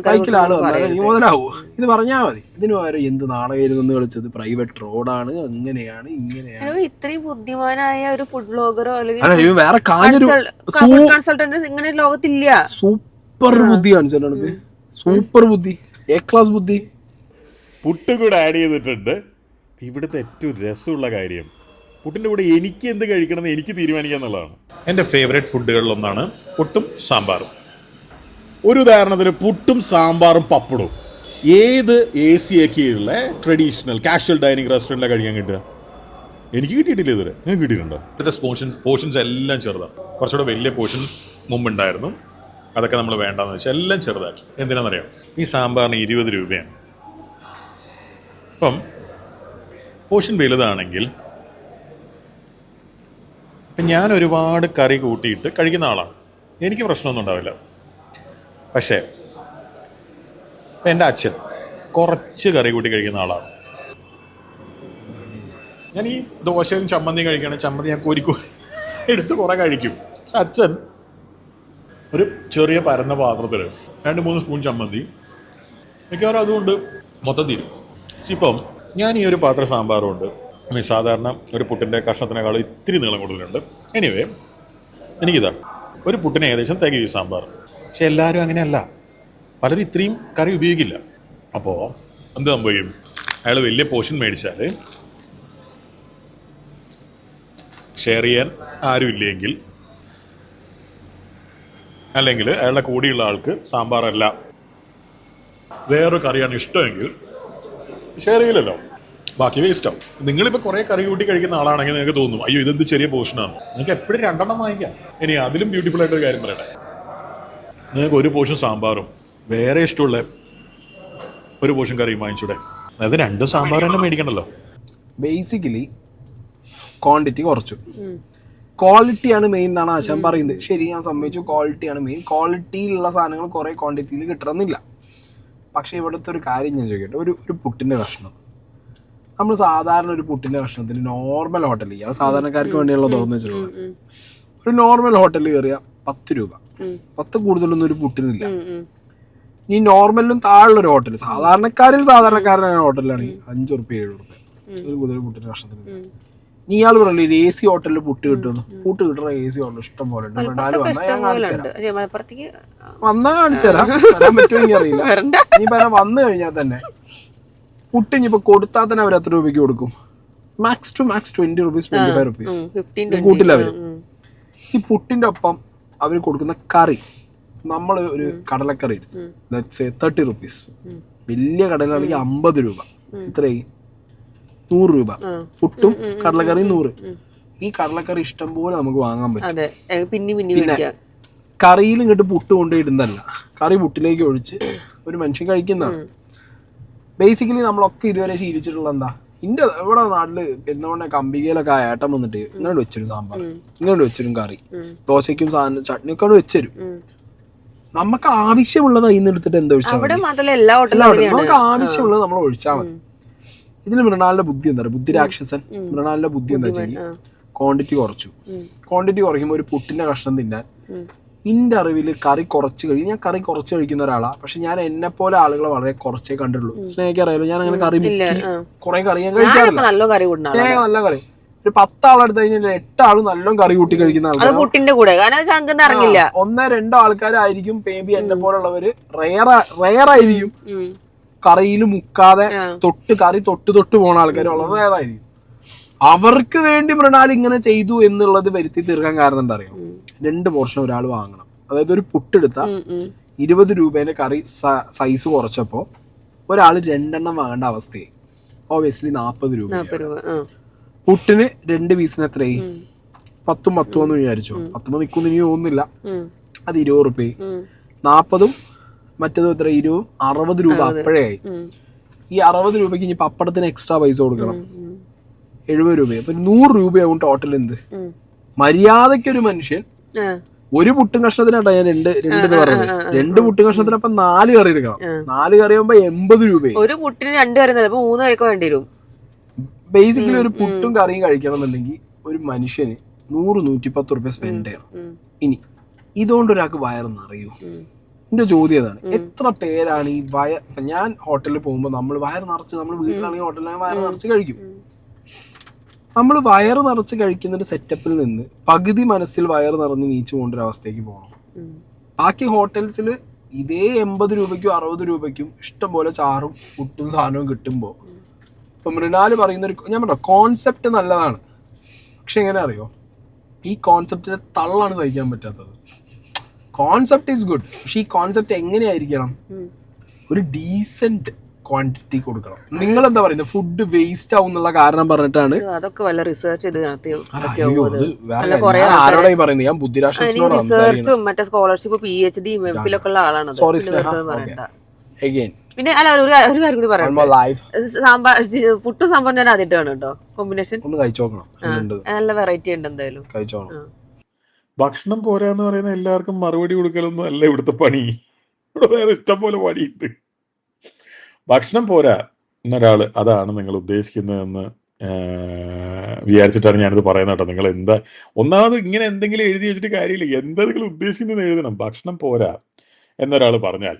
ബൈക്കിൽ ആൾ വന്നാൽ എനിക്ക് മുതലാവൂ, ഇത് പറഞ്ഞാൽ മതി. ഇതിന് പകരം എന്ത് നാടകമായിരുന്നു കളിച്ചത്? പ്രൈവറ്റ് റോഡാണ്, അങ്ങനെയാണ് ഇങ്ങനെയാണ്. ഇത്രയും ബുദ്ധിമാനായ ഒരു ഫുഡ് ബ്ലോഗറോ അല്ലെങ്കിൽ വേറെ ഇങ്ങനെ ലോകത്തില്ല. സൂപ്പർ ബുദ്ധി കാണിച്ചു, സൂപ്പർ ബുദ്ധി, A ക്ലാസ് ബുദ്ധി. പുട്ട് കൂടെ ആഡ് ചെയ്തിട്ടുണ്ട്. ഇവിടുത്തെ ഏറ്റവും രസമുള്ള കാര്യം പുട്ടിൻ്റെ കൂടെ എനിക്ക് എന്ത് കഴിക്കണമെന്ന് എനിക്ക് തീരുമാനിക്കുക എന്നുള്ളതാണ്. എൻ്റെ ഫേവറേറ്റ് ഫുഡുകളിലൊന്നാണ് പുട്ടും സാമ്പാറും. ഒരു ഉദാഹരണത്തിന് പുട്ടും സാമ്പാറും പപ്പടവും ഏത് AC-യൊക്കെയുള്ള ട്രഡീഷണൽ കാഷ്വൽ ഡൈനിങ് റെസ്റ്റോറൻറ്റിലാണ് കഴിക്കാൻ കിട്ടുക? എനിക്ക് കിട്ടിയിട്ടില്ല ഇതുവരെ. നിങ്ങൾക്ക് കിട്ടിയിട്ടുണ്ടോ? ഇവിടുത്തെ പോർഷൻസ് എല്ലാം ചെറുതാണ്. കുറച്ചുകൂടെ വലിയ പോർഷൻ മുമ്പുണ്ടായിരുന്നു, അതൊക്കെ നമ്മൾ വേണ്ടാന്ന് വെച്ചാൽ എല്ലാം ചെറുതാക്കി. എന്തിനാണെന്നറിയാം? ഈ സാമ്പാറിന് 20 രൂപയാണ്. അപ്പം പോർഷൻ വലുതാണെങ്കിൽ ഞാൻ ഒരുപാട് കറി കൂട്ടിയിട്ട് കഴിക്കുന്ന ആളാണ്. എനിക്ക് പ്രശ്നമൊന്നും ഉണ്ടാവില്ല. പക്ഷേ എൻ്റെ അച്ഛൻ കുറച്ച് കറി കൂട്ടി കഴിക്കുന്ന ആളാണ്. ഞാൻ ഈ ദോശയും ചമ്മന്തിയും കഴിക്കുകയാണെങ്കിൽ ചമ്മന്തി ഞാൻ കോരിക്കോ എടുത്ത് കുറേ കഴിക്കും. പക്ഷെ അച്ഛൻ ഒരു ചെറിയ പരന്ന പാത്രത്തിൽ 2-3 സ്പൂൺ ചമ്മന്തി മിക്കവാറും അതുകൊണ്ട് മൊത്തം തീരും. ഇപ്പം ഞാൻ ഈ ഒരു പാത്രം സാമ്പാറുണ്ട്. സാധാരണ ഒരു പുട്ടിൻ്റെ കഷ്ണത്തിനേക്കാൾ ഇത്തിരി നീളം കൂടുതലുണ്ട്. എനിവേ എനിക്കിതാ ഒരു പുട്ടിന് ഏകദേശം തികയും സാമ്പാർ. പക്ഷെ എല്ലാവരും അങ്ങനെയല്ല, പലരും ഇത്രയും കറി ഉപയോഗിക്കില്ല. അപ്പോൾ എന്ത് സംഭവിക്കും? അയാൾ വലിയ പോർഷൻ മേടിച്ചാൽ ഷെയർ ചെയ്യാൻ ആരും ഇല്ലെങ്കിൽ, അല്ലെങ്കിൽ അയാളുടെ കൂടെയുള്ള ആൾക്ക് സാമ്പാറല്ല വേറൊരു കറിയാണ് ഇഷ്ടമെങ്കിൽ ഷെയർ ചെയ്യില്ലല്ലോ, ബാക്കി വേസ്റ്റാവും. നിങ്ങളിപ്പോൾ കുറേ കറി കൂട്ടി കഴിക്കുന്ന ആളാണെങ്കിൽ നിങ്ങൾക്ക് തോന്നും അയ്യോ ഇതെന്ത് ചെറിയ പോർഷനാണ്. നിങ്ങൾക്ക് എപ്പോഴും 2 വാങ്ങിക്കാം. ഇനി അതിലും ബ്യൂട്ടിഫുൾ ആയിട്ടൊരു കാര്യം പറയട്ടെ, നിങ്ങൾക്ക് ഒരു പോർഷൻ സാമ്പാറും വേറെ ഇഷ്ടമുള്ള ഒരു പോർഷൻ കറിയും വാങ്ങിച്ചൂടെ? അതായത് 2 സാമ്പാർ തന്നെ മേടിക്കണല്ലോ. ബേസിക്കലി ക്വാണ്ടിറ്റി കുറച്ചു, ക്വാളിറ്റിയാണ് മെയിൻ എന്നാണ് ആശാൻ പറയുന്നത്. ശരി, ഞാൻ സമ്മതിച്ചു, ക്വാളിറ്റിയാണ് മെയിൻ. ക്വാളിറ്റിയിലുള്ള സാധനങ്ങൾ കുറേ ക്വാണ്ടിറ്റിയിൽ കിട്ടണമെന്നില്ല. പക്ഷേ ഇവിടുത്തെ ഒരു കാര്യം ഞാൻ ചോദിക്കട്ടെ, ഒരു പുട്ടിൻ്റെ കഷ്ണം നമ്മൾ സാധാരണ ഒരു പുട്ടിൻ്റെ കഷ്ണത്തിന് നോർമൽ ഹോട്ടലിൽ ചെയ്യാം, സാധാരണക്കാർക്ക് വേണ്ടിയുള്ള തുറന്നു വെച്ചിട്ടുള്ളത്. ഒരു നോർമൽ ഹോട്ടലിൽ കയറിയാൽ 10 രൂപ, 10 കൂടുതലൊന്നും ഒരു പുട്ടിനില്ല. ഈ നോർമലിലും താഴെയുള്ളൊരു ഹോട്ടൽ, സാധാരണക്കാരായ ഹോട്ടലിലാണെങ്കിൽ 5 റുപ്യ 7 റുപ്യ ഒരു കുതിര പുട്ടിൻ്റെ കഷ്ണത്തിന്. നീ ഇയാൾ പറയില്ലേ AC ഹോട്ടലിൽ പുട്ട് കിട്ടുന്നു, പുട്ട് കിട്ടുന്ന AC ഹോട്ടൽ ഇഷ്ടം പോലെ ഉണ്ട്. വന്നാ കാണിച്ചു തരാം, വരാൻ പറ്റുമെങ്കിൽ അറിയില്ല. നീ പറയാൻ വന്നു കഴിഞ്ഞാൽ തന്നെ പുട്ട് ഇനിയിപ്പോ കൊടുത്താൽ തന്നെ അവർ എത്ര രൂപയ്ക്ക് കൊടുക്കും? Max to max 20 rupees 25 rupees കൂട്ടില്ല അവര്. ഈ പുട്ടിന്റെ ഒപ്പം അവർ കൊടുക്കുന്ന കറി, നമ്മൾ ഒരു കടലക്കറി എടുത്തു 30 റുപ്പീസ്, വലിയ കടലാണെങ്കിൽ 50 രൂപ, ഇത്രയും 100 രൂപ. പുട്ടും കടലക്കറിയും 100. ഈ കടലക്കറി ഇഷ്ടം പോലെ നമുക്ക് വാങ്ങാൻ പറ്റും. പിന്നെ കറിയിൽ ഇങ്ങോട്ട് പുട്ട് കൊണ്ടുപോയിടുന്നതല്ല, കറി പുട്ടിലേക്ക് ഒഴിച്ച് ഒരു മനുഷ്യൻ കഴിക്കുന്നതാണ്. ബേസിക്കലി നമ്മളൊക്കെ ഇതുവരെ ശീലിച്ചിട്ടുള്ള എന്താ, ഇവിടെ നാട്ടില് പെരുന്നവണ്ണ കമ്പികയിലൊക്കെ ഏട്ടം വന്നിട്ട് ഇങ്ങോട്ട് വെച്ചൊരു സാമ്പാർ, ഇങ്ങോട്ട് വെച്ചൊരു കറി, ദോശയ്ക്കും സാധനം ചട്നിയൊക്കെ വെച്ചരും. നമുക്ക് ആവശ്യമുള്ളത് അതിൽ എടുത്തിട്ട് എന്താ ഒഴിച്ചാൽ നമുക്ക് ആവശ്യമുള്ളത് നമ്മൾ ഒഴിച്ചാൽ മതി. ഇതിൽ മൃണാലിന്റെ ബുദ്ധി എന്താ പറയുക, ബുദ്ധിരാക്ഷസൻ മൃണാലിന്റെ ബുദ്ധി എന്താ വെച്ചാൽ ക്വാണ്ടിറ്റി കുറച്ചു. ക്വാണ്ടിറ്റി കുറയ്ക്കുമ്പോൾ ഒരു പുട്ടിന്റെ കഷ്ണം തിന്നാൻ എൻ്റെ അറിവിൽ കറി കുറച്ച് കഴിയും. ഞാൻ കറി കുറച്ച് കഴിക്കുന്ന ഒരാളാണ്, പക്ഷെ ഞാൻ എന്നെ പോലെ ആളുകളെ വളരെ കുറച്ചേ കണ്ടിട്ടുള്ളൂ. സ്നേഹിക്കറിയാലോ, ഞാൻ അങ്ങനെ കറി കുറെ കറി ഞാൻ കഴിക്കാറില്ല. നല്ല കറി ഒരു 10 ആളെടുത്ത് കഴിഞ്ഞാൽ 8 ആളും നല്ല കറി കൂട്ടി കഴിക്കുന്ന ആൾക്കാർ. 1-2 ആൾക്കാരായിരിക്കും മേബി എന്നെ പോലുള്ളവര് റയറായിരിക്കും കറിയിൽ മുക്കാതെ കറി തൊട്ട് പോണ ആൾക്കാർ വളരെ റയറായിരിക്കും. അവർക്ക് വേണ്ടി മൃണാൽ ഇങ്ങനെ ചെയ്തു എന്നുള്ളത് വരുത്തി തീർക്കാൻ കാരണം എന്താ അറിയോ, 2 പോർഷൻ ഒരാൾ വാങ്ങണം. അതായത് ഒരു പുട്ടെടുത്ത 20 രൂപേന്റെ കറി സൈസ് കുറച്ചപ്പോ ഒരാൾ 2 വാങ്ങേണ്ട അവസ്ഥയായി. ഓബിയസ്ലി 40 രൂപ. പുട്ടിന് 2 പീസിന് എത്രയായി? 10 എന്ന് വിചാരിച്ചോ, 10 നിൽക്കുന്നു ഇനി തോന്നുന്നില്ല. അത് 20 റുപ്യ. 40 മറ്റേതും എത്ര, 20 60 രൂപ അപ്പോഴേ ആയി. ഈ 60 രൂപയ്ക്ക് ഇനി പപ്പടത്തിന് എക്സ്ട്രാ പൈസ കൊടുക്കണം, 70 രൂപ. അപ്പൊ 100 രൂപയാവും ടോട്ടൽ. എന്ത് മര്യാദയ്ക്കൊരു മനുഷ്യൻ ഒരു പുട്ടും കഷ്ണത്തിനാട്ടോ ഞാൻ 2 പറഞ്ഞത്. 2 പുട്ടും കഷ്ണത്തിനപ്പം 4 കറി എടുക്കണം. 4 കറി ആകുമ്പോ 80 രൂപ. ഒരു പുട്ടിന് 2 കറി 3 കറിക്ക് വേണ്ടി വരും. ബേസിക്കലി ഒരു പുട്ടും കറിയും കഴിക്കണം എന്നുണ്ടെങ്കിൽ ഒരു മനുഷ്യന് 100-110 റുപ്യ സ്പെൻഡ് ചെയ്യണം. ഇനി ഇതുകൊണ്ട് ഒരാൾക്ക് വയറെന്നറിയൂ? എന്റെ ചോദ്യം അതാണ്. എത്ര പേരാണ് ഈ ഞാൻ ഹോട്ടലിൽ പോകുമ്പോൾ നമ്മൾ വയറ് നിറച്ച്, നമ്മൾ വീട്ടിലാണെങ്കിൽ ഹോട്ടലിൽ വയറ് നിറച്ച് കഴിക്കും. നമ്മൾ വയറ് നിറച്ച് കഴിക്കുന്ന ഒരു സെറ്റപ്പിൽ നിന്ന് പകുതി മനസ്സിൽ വയറ് നിറഞ്ഞ് നീച്ചു പോകേണ്ട ഒരു അവസ്ഥയ്ക്ക് പോകണം. ബാക്കി ഹോട്ടൽസിൽ ഇതേ 80 രൂപയ്ക്കും 60 രൂപയ്ക്കും ഇഷ്ടം പോലെ ചാറും പുട്ടും സാധനവും കിട്ടുമ്പോൾ ഇപ്പൊ മൃണാൽ പറയുന്ന ഞാൻ പറഞ്ഞ കോൺസെപ്റ്റ് നല്ലതാണ്. പക്ഷെ എങ്ങനെ അറിയോ, ഈ കോൺസെപ്റ്റിനെ തള്ളാണ് സഹിക്കാൻ പറ്റാത്തത്. കോൺസെപ്റ്റ് ഈസ് ഗുഡ്, പക്ഷെ ഈ കോൺസെപ്റ്റ് എങ്ങനെയായിരിക്കണം, ഒരു ഡീസെന്റ് ക്വാണ്ടിറ്റി കൊടുക്കണം. നിങ്ങൾ എന്താ പറയുന്നത്, ഫുഡ് വേസ്റ്റ് ആവും എന്നുള്ള കാരണം പറഞ്ഞിട്ടാണ് അതൊക്കെ വല്ല റിസർച്ച് ചെയ്ത് റിസർച്ചും മറ്റേ സ്കോളർഷിപ്പ് PhD MPhil ഒക്കെ ഉള്ള ആളാണ്. പിന്നെ അല്ല ഒരു കാര്യം കൂടി പറയാം, സാമ്പാർ പുട്ടും സാമ്പാർ ഞാൻ ആദ്യമായിട്ടാണ് കേട്ടോ കോമ്പിനേഷൻ. ഒന്ന് കഴിച്ചു നോക്കണം, നല്ല വെറൈറ്റി ഉണ്ട് എന്തായാലും. കഴിച്ചോണം. ഭക്ഷണം പോരാന്ന് പറയുന്ന എല്ലാവർക്കും മറുപടി കൊടുക്കലൊന്നും അല്ല ഇവിടുത്തെ പണി. ഇവിടെ വേറെ ഇഷ്ടം പോലെ പണിയുണ്ട്. ഭക്ഷണം പോരാ എന്നൊരാൾ അതാണ് നിങ്ങൾ ഉദ്ദേശിക്കുന്നതെന്ന് വിചാരിച്ചിട്ടാണ് ഞാനിത് പറയുന്നത് കേട്ടോ. നിങ്ങൾ എന്താ ഒന്നാമത് ഇങ്ങനെ എന്തെങ്കിലും എഴുതി വെച്ചിട്ട് കാര്യമില്ല. എന്താ നിങ്ങൾ ഉദ്ദേശിക്കുന്നത് എഴുതണം. ഭക്ഷണം പോരാ എന്നൊരാൾ പറഞ്ഞാൽ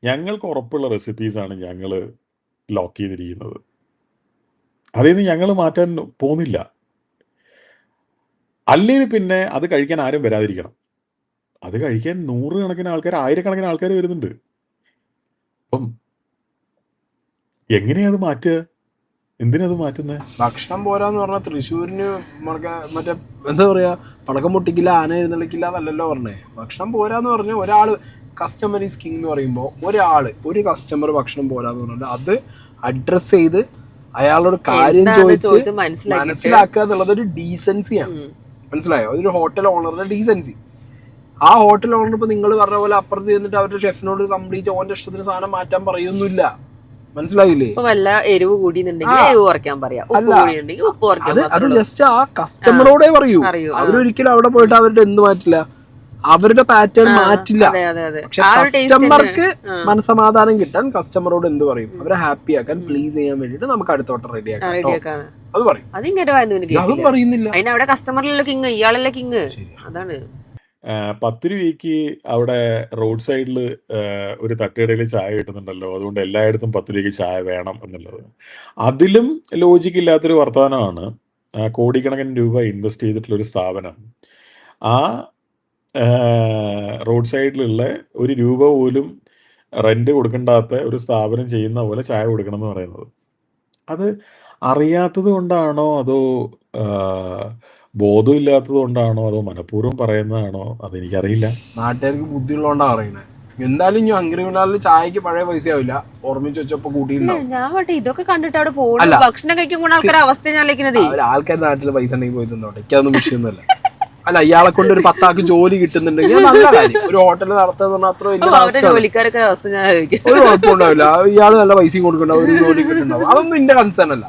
ഞങ്ങൾക്ക് ഉറപ്പുള്ള റെസിപ്പീസാണ് ഞങ്ങൾ ലോക്ക് ചെയ്തിരിക്കുന്നത്. അതിൽ നിന്ന് ഞങ്ങൾ മാറ്റാൻ പോകുന്നില്ല. അല്ലെങ്കിൽ പിന്നെ അത് കഴിക്കാൻ ആരും വരാതിരിക്കണം. അത് കഴിക്കാൻ 100 കണക്കിന് ആൾക്കാർ, 1000 ആൾക്കാർ വരുന്നുണ്ട്. അപ്പം എങ്ങനെയാ അത് മാറ്റുക? എന്തിനത് മാറ്റുന്നത്? ഭക്ഷണം പോരാന്ന് പറഞ്ഞാൽ തൃശ്ശൂരിന് മറ്റേ എന്താ പറയാ, പടക്കം പൊട്ടിക്കില്ല, ആന എഴുന്നള്ളിക്കില്ല എന്നല്ലല്ലോ പറഞ്ഞേ. ഭക്ഷണം പോരാന്ന് പറഞ്ഞാൽ ഒരാൾ കസ്റ്റമർ ഈസ് കിങ് എന്ന് പറയുമ്പോൾ ഒരു കസ്റ്റമർ ഭക്ഷണം പോരാന്ന് പറഞ്ഞാൽ അത് അഡ്രസ് ചെയ്ത് അയാളോട് കാര്യം ചോദിച്ച് മനസ്സിലാക്കുക എന്നുള്ളത് ഒരു ഡീസൻസിയാണ്. മനസ്സിലായോ? അതൊരു ഹോട്ടൽ ഓണറിന്റെ ഡീസൻസി. ആ ഹോട്ടൽ ഓണർ ഇപ്പൊ നിങ്ങൾ പറഞ്ഞ പോലെ അപ്പുറത്ത് ചെന്നിട്ട് അവരുടെ ഷെഫിനോട് കംപ്ലീറ്റ് ഓന്റെ ഇഷ്ടത്തിന് സാധനം മാറ്റാൻ പറയൊന്നുമില്ല. മനസ്സിലായില്ലേ? വല്ല എരിവ് കൂടിയുന്നുണ്ടെങ്കിൽ എരിവ് കുറയ്ക്കാൻ പറയാം, ഉപ്പ് കൂടിയുണ്ടെങ്കിൽ ഉപ്പ് കുറയ്ക്കാൻ. അത് ജസ്റ്റ് ആ കസ്റ്റമറോടെ പറയൂ. അവരൊരിക്കലും അവിടെ പോയിട്ട് അവരുടെ എന്ത് മാറ്റില്ല, അവരുടെ പാറ്റേൺ മാറ്റില്ല. പക്ഷെ കസ്റ്റമർക്ക് മനസമാധാനം കിട്ടാൻ കസ്റ്റമറോട് എന്ത് പറയും, അവരെ ഹാപ്പി ആക്കാൻ, പ്ലീസ് ചെയ്യാൻ വേണ്ടിട്ട് നമുക്ക് അടുത്തോട്ട് റെഡി ആക്കാം അത് പറയും. അതും പറയുന്നില്ല. അതിനവിടെ കസ്റ്റമറിലുള്ള കിങ്, ഇയാളല്ല കിങ്. അതാണ് 10 രൂപയ്ക്ക് അവിടെ റോഡ് സൈഡിൽ ഒരു തട്ടുകടയിൽ ചായ കിട്ടുന്നുണ്ടല്ലോ, അതുകൊണ്ട് എല്ലായിടത്തും 10 രൂപയ്ക്ക് ചായ വേണം എന്നുള്ളത്. അതിലും ലോജിക്ക് ഇല്ലാത്തൊരു വർത്തമാനമാണ്. കോടിക്കണക്കിന് രൂപ ഇൻവെസ്റ്റ് ചെയ്തിട്ടുള്ളൊരു സ്ഥാപനം ആ റോഡ് സൈഡിലുള്ള 1 രൂപ പോലും റെന്റ് കൊടുക്കണ്ടാത്ത ഒരു സ്ഥാപനം ചെയ്യുന്ന പോലെ ചായ കൊടുക്കണം എന്ന് പറയുന്നത്. അത് അറിയാത്തത് കൊണ്ടാണോ അതോ ബോധമില്ലാത്തത് കൊണ്ടാണോ അതോ മനഃപൂർവ്വം പറയുന്നതാണോ അതെനിക്കറിയില്ല. നാട്ടുകാർക്ക് ബുദ്ധിയുള്ളതുകൊണ്ടാണ് പറയുന്നത്. എന്തായാലും ഇനി അങ്കറിവിനാലിൽ ചായക്ക് പഴയ പൈസ ആവില്ല, ഓർമ്മിച്ച് വെച്ചപ്പോ കൂട്ടിയിട്ടുണ്ടാവും. ഞാൻ ഇതൊക്കെ കണ്ടിട്ട് അവിടെ പോകും ഭക്ഷണം കഴിക്കുമ്പോൾ ആൾക്കാർ അവസ്ഥ ഞാൻ ആൾക്കാർ നാട്ടിൽ പൈസ ഉണ്ടെങ്കിൽ പോയി തന്നോട്ടെ, എനിക്കതൊന്നും വിഷയമൊന്നുമല്ല. അല്ല, ഇയാളെ കൊണ്ട് ഒരു 10 ആൾക്ക് ജോലി കിട്ടുന്നുണ്ടെങ്കിൽ നല്ല കാര്യം. ഒരു ഹോട്ടൽ നടത്തുന്ന അത്ര ജോലിക്കാരൊക്കെ അവസ്ഥ ഞാൻ ഒരു കുഴപ്പമുണ്ടാവില്ല. ഇയാള് നല്ല പൈസയും കൊടുക്കണ്ടാവും, ഒരു ജോലി കിട്ടുന്നുണ്ടാവും. അതൊന്നും എന്റെ കൺസേൺ അല്ല.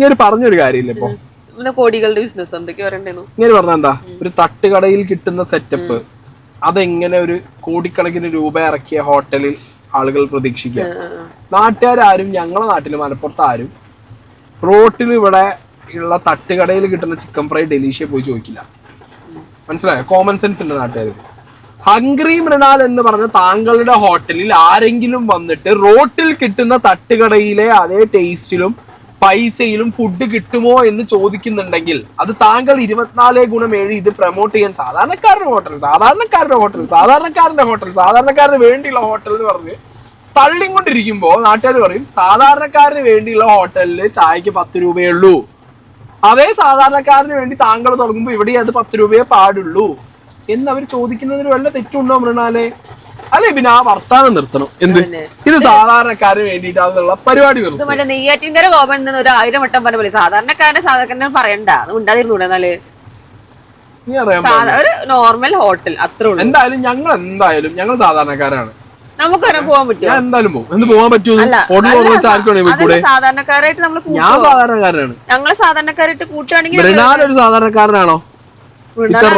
ഞാൻ പറഞ്ഞൊരു കാര്യമില്ല. ഇപ്പൊ കോടികളുടെ ബിസിനസ് എന്തൊക്കെ പറയണ്ടേന്നു ഇങ്ങനെ പറഞ്ഞ എന്താ, ഒരു തട്ടുകടയിൽ കിട്ടുന്ന സെറ്റപ്പ് അതെങ്ങനെ ഒരു കോടിക്കണക്കിന് രൂപ ഇറക്കിയ ഹോട്ടലിൽ ആളുകൾ പ്രതീക്ഷിക്കുക. നാട്ടുകാരും ഞങ്ങളെ നാട്ടില് മലപ്പുറത്ത് ആരും റോട്ടിൽ ഇവിടെ ഉള്ള തട്ടുകടയിൽ കിട്ടുന്ന ചിക്കൻ ഫ്രൈ ഡെലീഷ്യ പോയി ചോദിക്കില്ല. മനസ്സിലായോ? കോമൺ സെൻസ് ഉണ്ട് നാട്ടുകാർക്ക്. ഹംഗ്രി മൃണാൽ എന്ന് പറഞ്ഞ താങ്കളുടെ ഹോട്ടലിൽ ആരെങ്കിലും വന്നിട്ട് റോട്ടിൽ കിട്ടുന്ന തട്ടുകടയിലെ അതേ ടേസ്റ്റിലും പൈസയിലും ഫുഡ് കിട്ടുമോ എന്ന് ചോദിക്കുന്നുണ്ടെങ്കിൽ അത് താങ്കൾ 24/7 ഇത് പ്രൊമോട്ട് ചെയ്യാൻ സാധാരണക്കാരന്റെ സാധാരണക്കാരന് വേണ്ടിയുള്ള ഹോട്ടൽ എന്ന് പറഞ്ഞ് തള്ളിക്കൊണ്ടിരിക്കുമ്പോ നാട്ടുകാർ പറയും സാധാരണക്കാരന് വേണ്ടിയുള്ള ഹോട്ടലിൽ ചായക്ക് 10 രൂപയേ ഉള്ളൂ. അതേ സാധാരണക്കാരന് വേണ്ടി താങ്കൾ തുടങ്ങുമ്പോൾ ഇവിടെ അത് 10 രൂപയെ പാടുള്ളൂ എന്ന് അവർ ചോദിക്കുന്നതിന് വല്ല തെറ്റുണ്ടോ മൃണാലെ? അല്ലെ പിന്നെ ആ വർത്താനം നിർത്തണം. എന്ത് ഇത് സാധാരണക്കാരന് വേണ്ടിയിട്ടാണെന്നുള്ള പരിപാടി നിർത്തും. നെയ്യാറ്റിൻകര ഗോപൻ 1000 വട്ടം പറഞ്ഞ പോലെ സാധാരണക്കാരനെ പറയണ്ട, അത് ഉണ്ടാതിരുന്നൂടെ? എന്നാല് ഒരു നോർമൽ ഹോട്ടൽ അത്രേ ഉള്ളൂ. എന്തായാലും ഞങ്ങൾ സാധാരണക്കാരാണ്. നമുക്ക് പോകാൻ പറ്റുമോ? എന്തായാലും പോകും. എന്ത് പോകാൻ പറ്റുമോ? സാധാരണക്കാരായിട്ട് ഞാൻ സാധാരണക്കാരനാണ്. ഞങ്ങള് സാധാരണക്കാരായിട്ട് കൂട്ടുകയാണെങ്കിൽ മൃണാൽ ഒരു സാധാരണക്കാരനാണോ?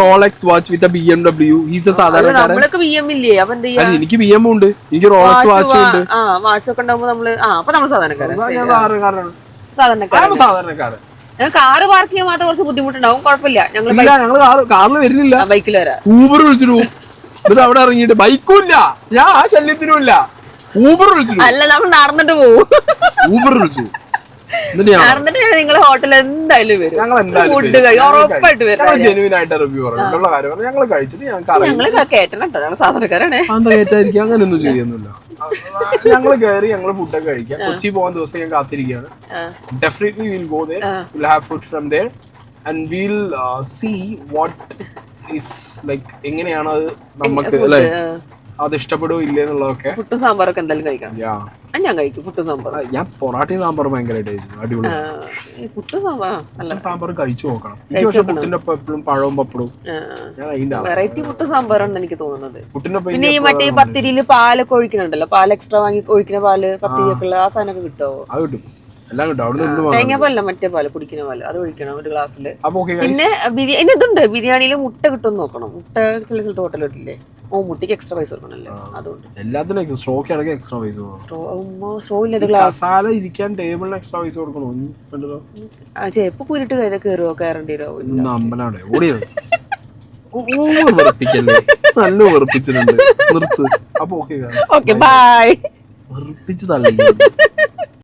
Rolex watch with BMW. He's a സാധാരണക്കാരൻ. നമ്മൾക്ക് BM ഇല്ലേ? അപ്പൊ എന്ത് ചെയ്യാ? എനിക്ക് BM ഉണ്ട്, എനിക്ക് റോളക്സ് വാച്ച് ഉണ്ട്. വാച്ചൊക്കെ ഉണ്ടാവുമ്പോ നമ്മള് അപ്പൊ നമ്മള് സാധാരണക്കാരാണ്. സാധാരണക്കാരൻ. കാറ് പാർക്ക് ചെയ്യാൻ മാത്രം കുറച്ച് ബുദ്ധിമുട്ടുണ്ടാവും. കുഴപ്പമില്ല, ഞങ്ങള് കാറിൽ വരുന്നില്ല, ബൈക്കിൽ വരാം. ഊബർ വിളിച്ചിട്ട് പോകും. എന്നിട്ട് അവിടെ ഇറങ്ങിയിട്ട് ബൈക്കും ഇല്ല, ഞാൻ ആ ശല്യത്തിനും ഇല്ല, ഊബർ വിളിച്ചിട്ട്. അല്ല, നമ്മൾ നടന്നിട്ട് പോകും. ഊബർ വിളിച്ചു നടന്നിട്ട് നിങ്ങളെ ഹോട്ടലിൽ എന്തായാലും വരും. ഫുഡ് ഉറപ്പായിട്ട് വരും. ജെനുവിൻ ആയിട്ട് റിവ്യൂ പറഞ്ഞിട്ടുള്ള കാര്യം ഞങ്ങൾ കഴിച്ചിട്ട് ഞങ്ങള് കേട്ടണം. ഞങ്ങൾ സാധാരണക്കാരാണ്. കേട്ടായിരിക്കും, അങ്ങനെയൊന്നും ചെയ്യുന്നില്ല. ഞങ്ങൾ കയറി ഞങ്ങൾ ഫുഡൊക്കെ കഴിക്കാം. കൊച്ചി പോകുന്ന ദിവസം ഞാൻ കാത്തിരിക്കുകയാണ്. Definitely will go there, will have food from there and will see what is like, എങ്ങനെയാണ് അത് നമുക്ക് അല്ലേ അത് ഇഷ്ടപ്പെടുവോ ഇല്ലേ എന്നുള്ളതൊക്കെ. പുട്ടും സാമ്പാറൊക്കെ എന്തായാലും കഴിക്കണം. ഞാൻ കഴിക്കും പുട്ടും സാമ്പാർ. ഞാൻ പൊറാട്ടയും സാമ്പാറും ഭയങ്കരമായിട്ട് അടിപൊളി. പുട്ടും സാമ്പാർ കഴിച്ചു നോക്കണം. പുട്ടിന്റെ ഒപ്പം എപ്പോഴും പഴവും പപ്പടവും വെറൈറ്റി പുട്ടും സാമ്പാറാണെന്ന് എനിക്ക് തോന്നുന്നത്. പിന്നെ ഈ മറ്റേ പത്തിരിയില് പാലൊക്കെ ഒഴിക്കണുണ്ടല്ലോ, പാൽ എക്സ്ട്രാ വാങ്ങി ഒഴിക്കുന്ന പാല്, പത്തിരിയൊക്കെ ഉള്ള ആ സാധനമൊക്കെ കിട്ടുമോ? അത് കിട്ടും, എല്ലാം കിട്ടും. തേങ്ങാപ്പാലല്ല, മറ്റേ പാല്, കുടിക്കുന്ന പാല്, അത് ഒഴിക്കണം ഒരു ഗ്ലാസ്സില്. പിന്നെ ഇതുണ്ട്, ബിരിയാണിയിൽ മുട്ട കിട്ടുമെന്ന് നോക്കണം. മുട്ട ചില സ്ഥലത്ത് ഹോട്ടൽ കിട്ടില്ലേ? ഓ മുട്ടിക്ക് എക്സ്ട്രാ പൈസ കൊടുക്കണല്ലേ, അതുകൊണ്ട് എല്ലാത്തിനും സ്ട്രോക്ക് അടക്കം എക്സ്ട്രാ പൈസ കൊടുക്കണം. സ്ട്രോ ഇല്ലാത്ത ഗ്ലാസ് കസാല ഇരിക്കാൻ ടേബിളിന് എക്സ്ട്രാ പൈസ കൊടുക്കണോ? കണ്ടല്ലോ ചെപ്പ് കൂരിട്ട് കയറേണ്ടി വരുമോ? അമ്പലവിടെ ഓടിയത് വെറുപ്പിക്കല്ലേ, നല്ല വെറുപ്പിച്ചിട്ടുണ്ട്. നിർത്ത്. അപ്പൊ ഓക്കെ ഓക്കെ ബൈ. വെറുപ്പിച്ച് തള്ളി.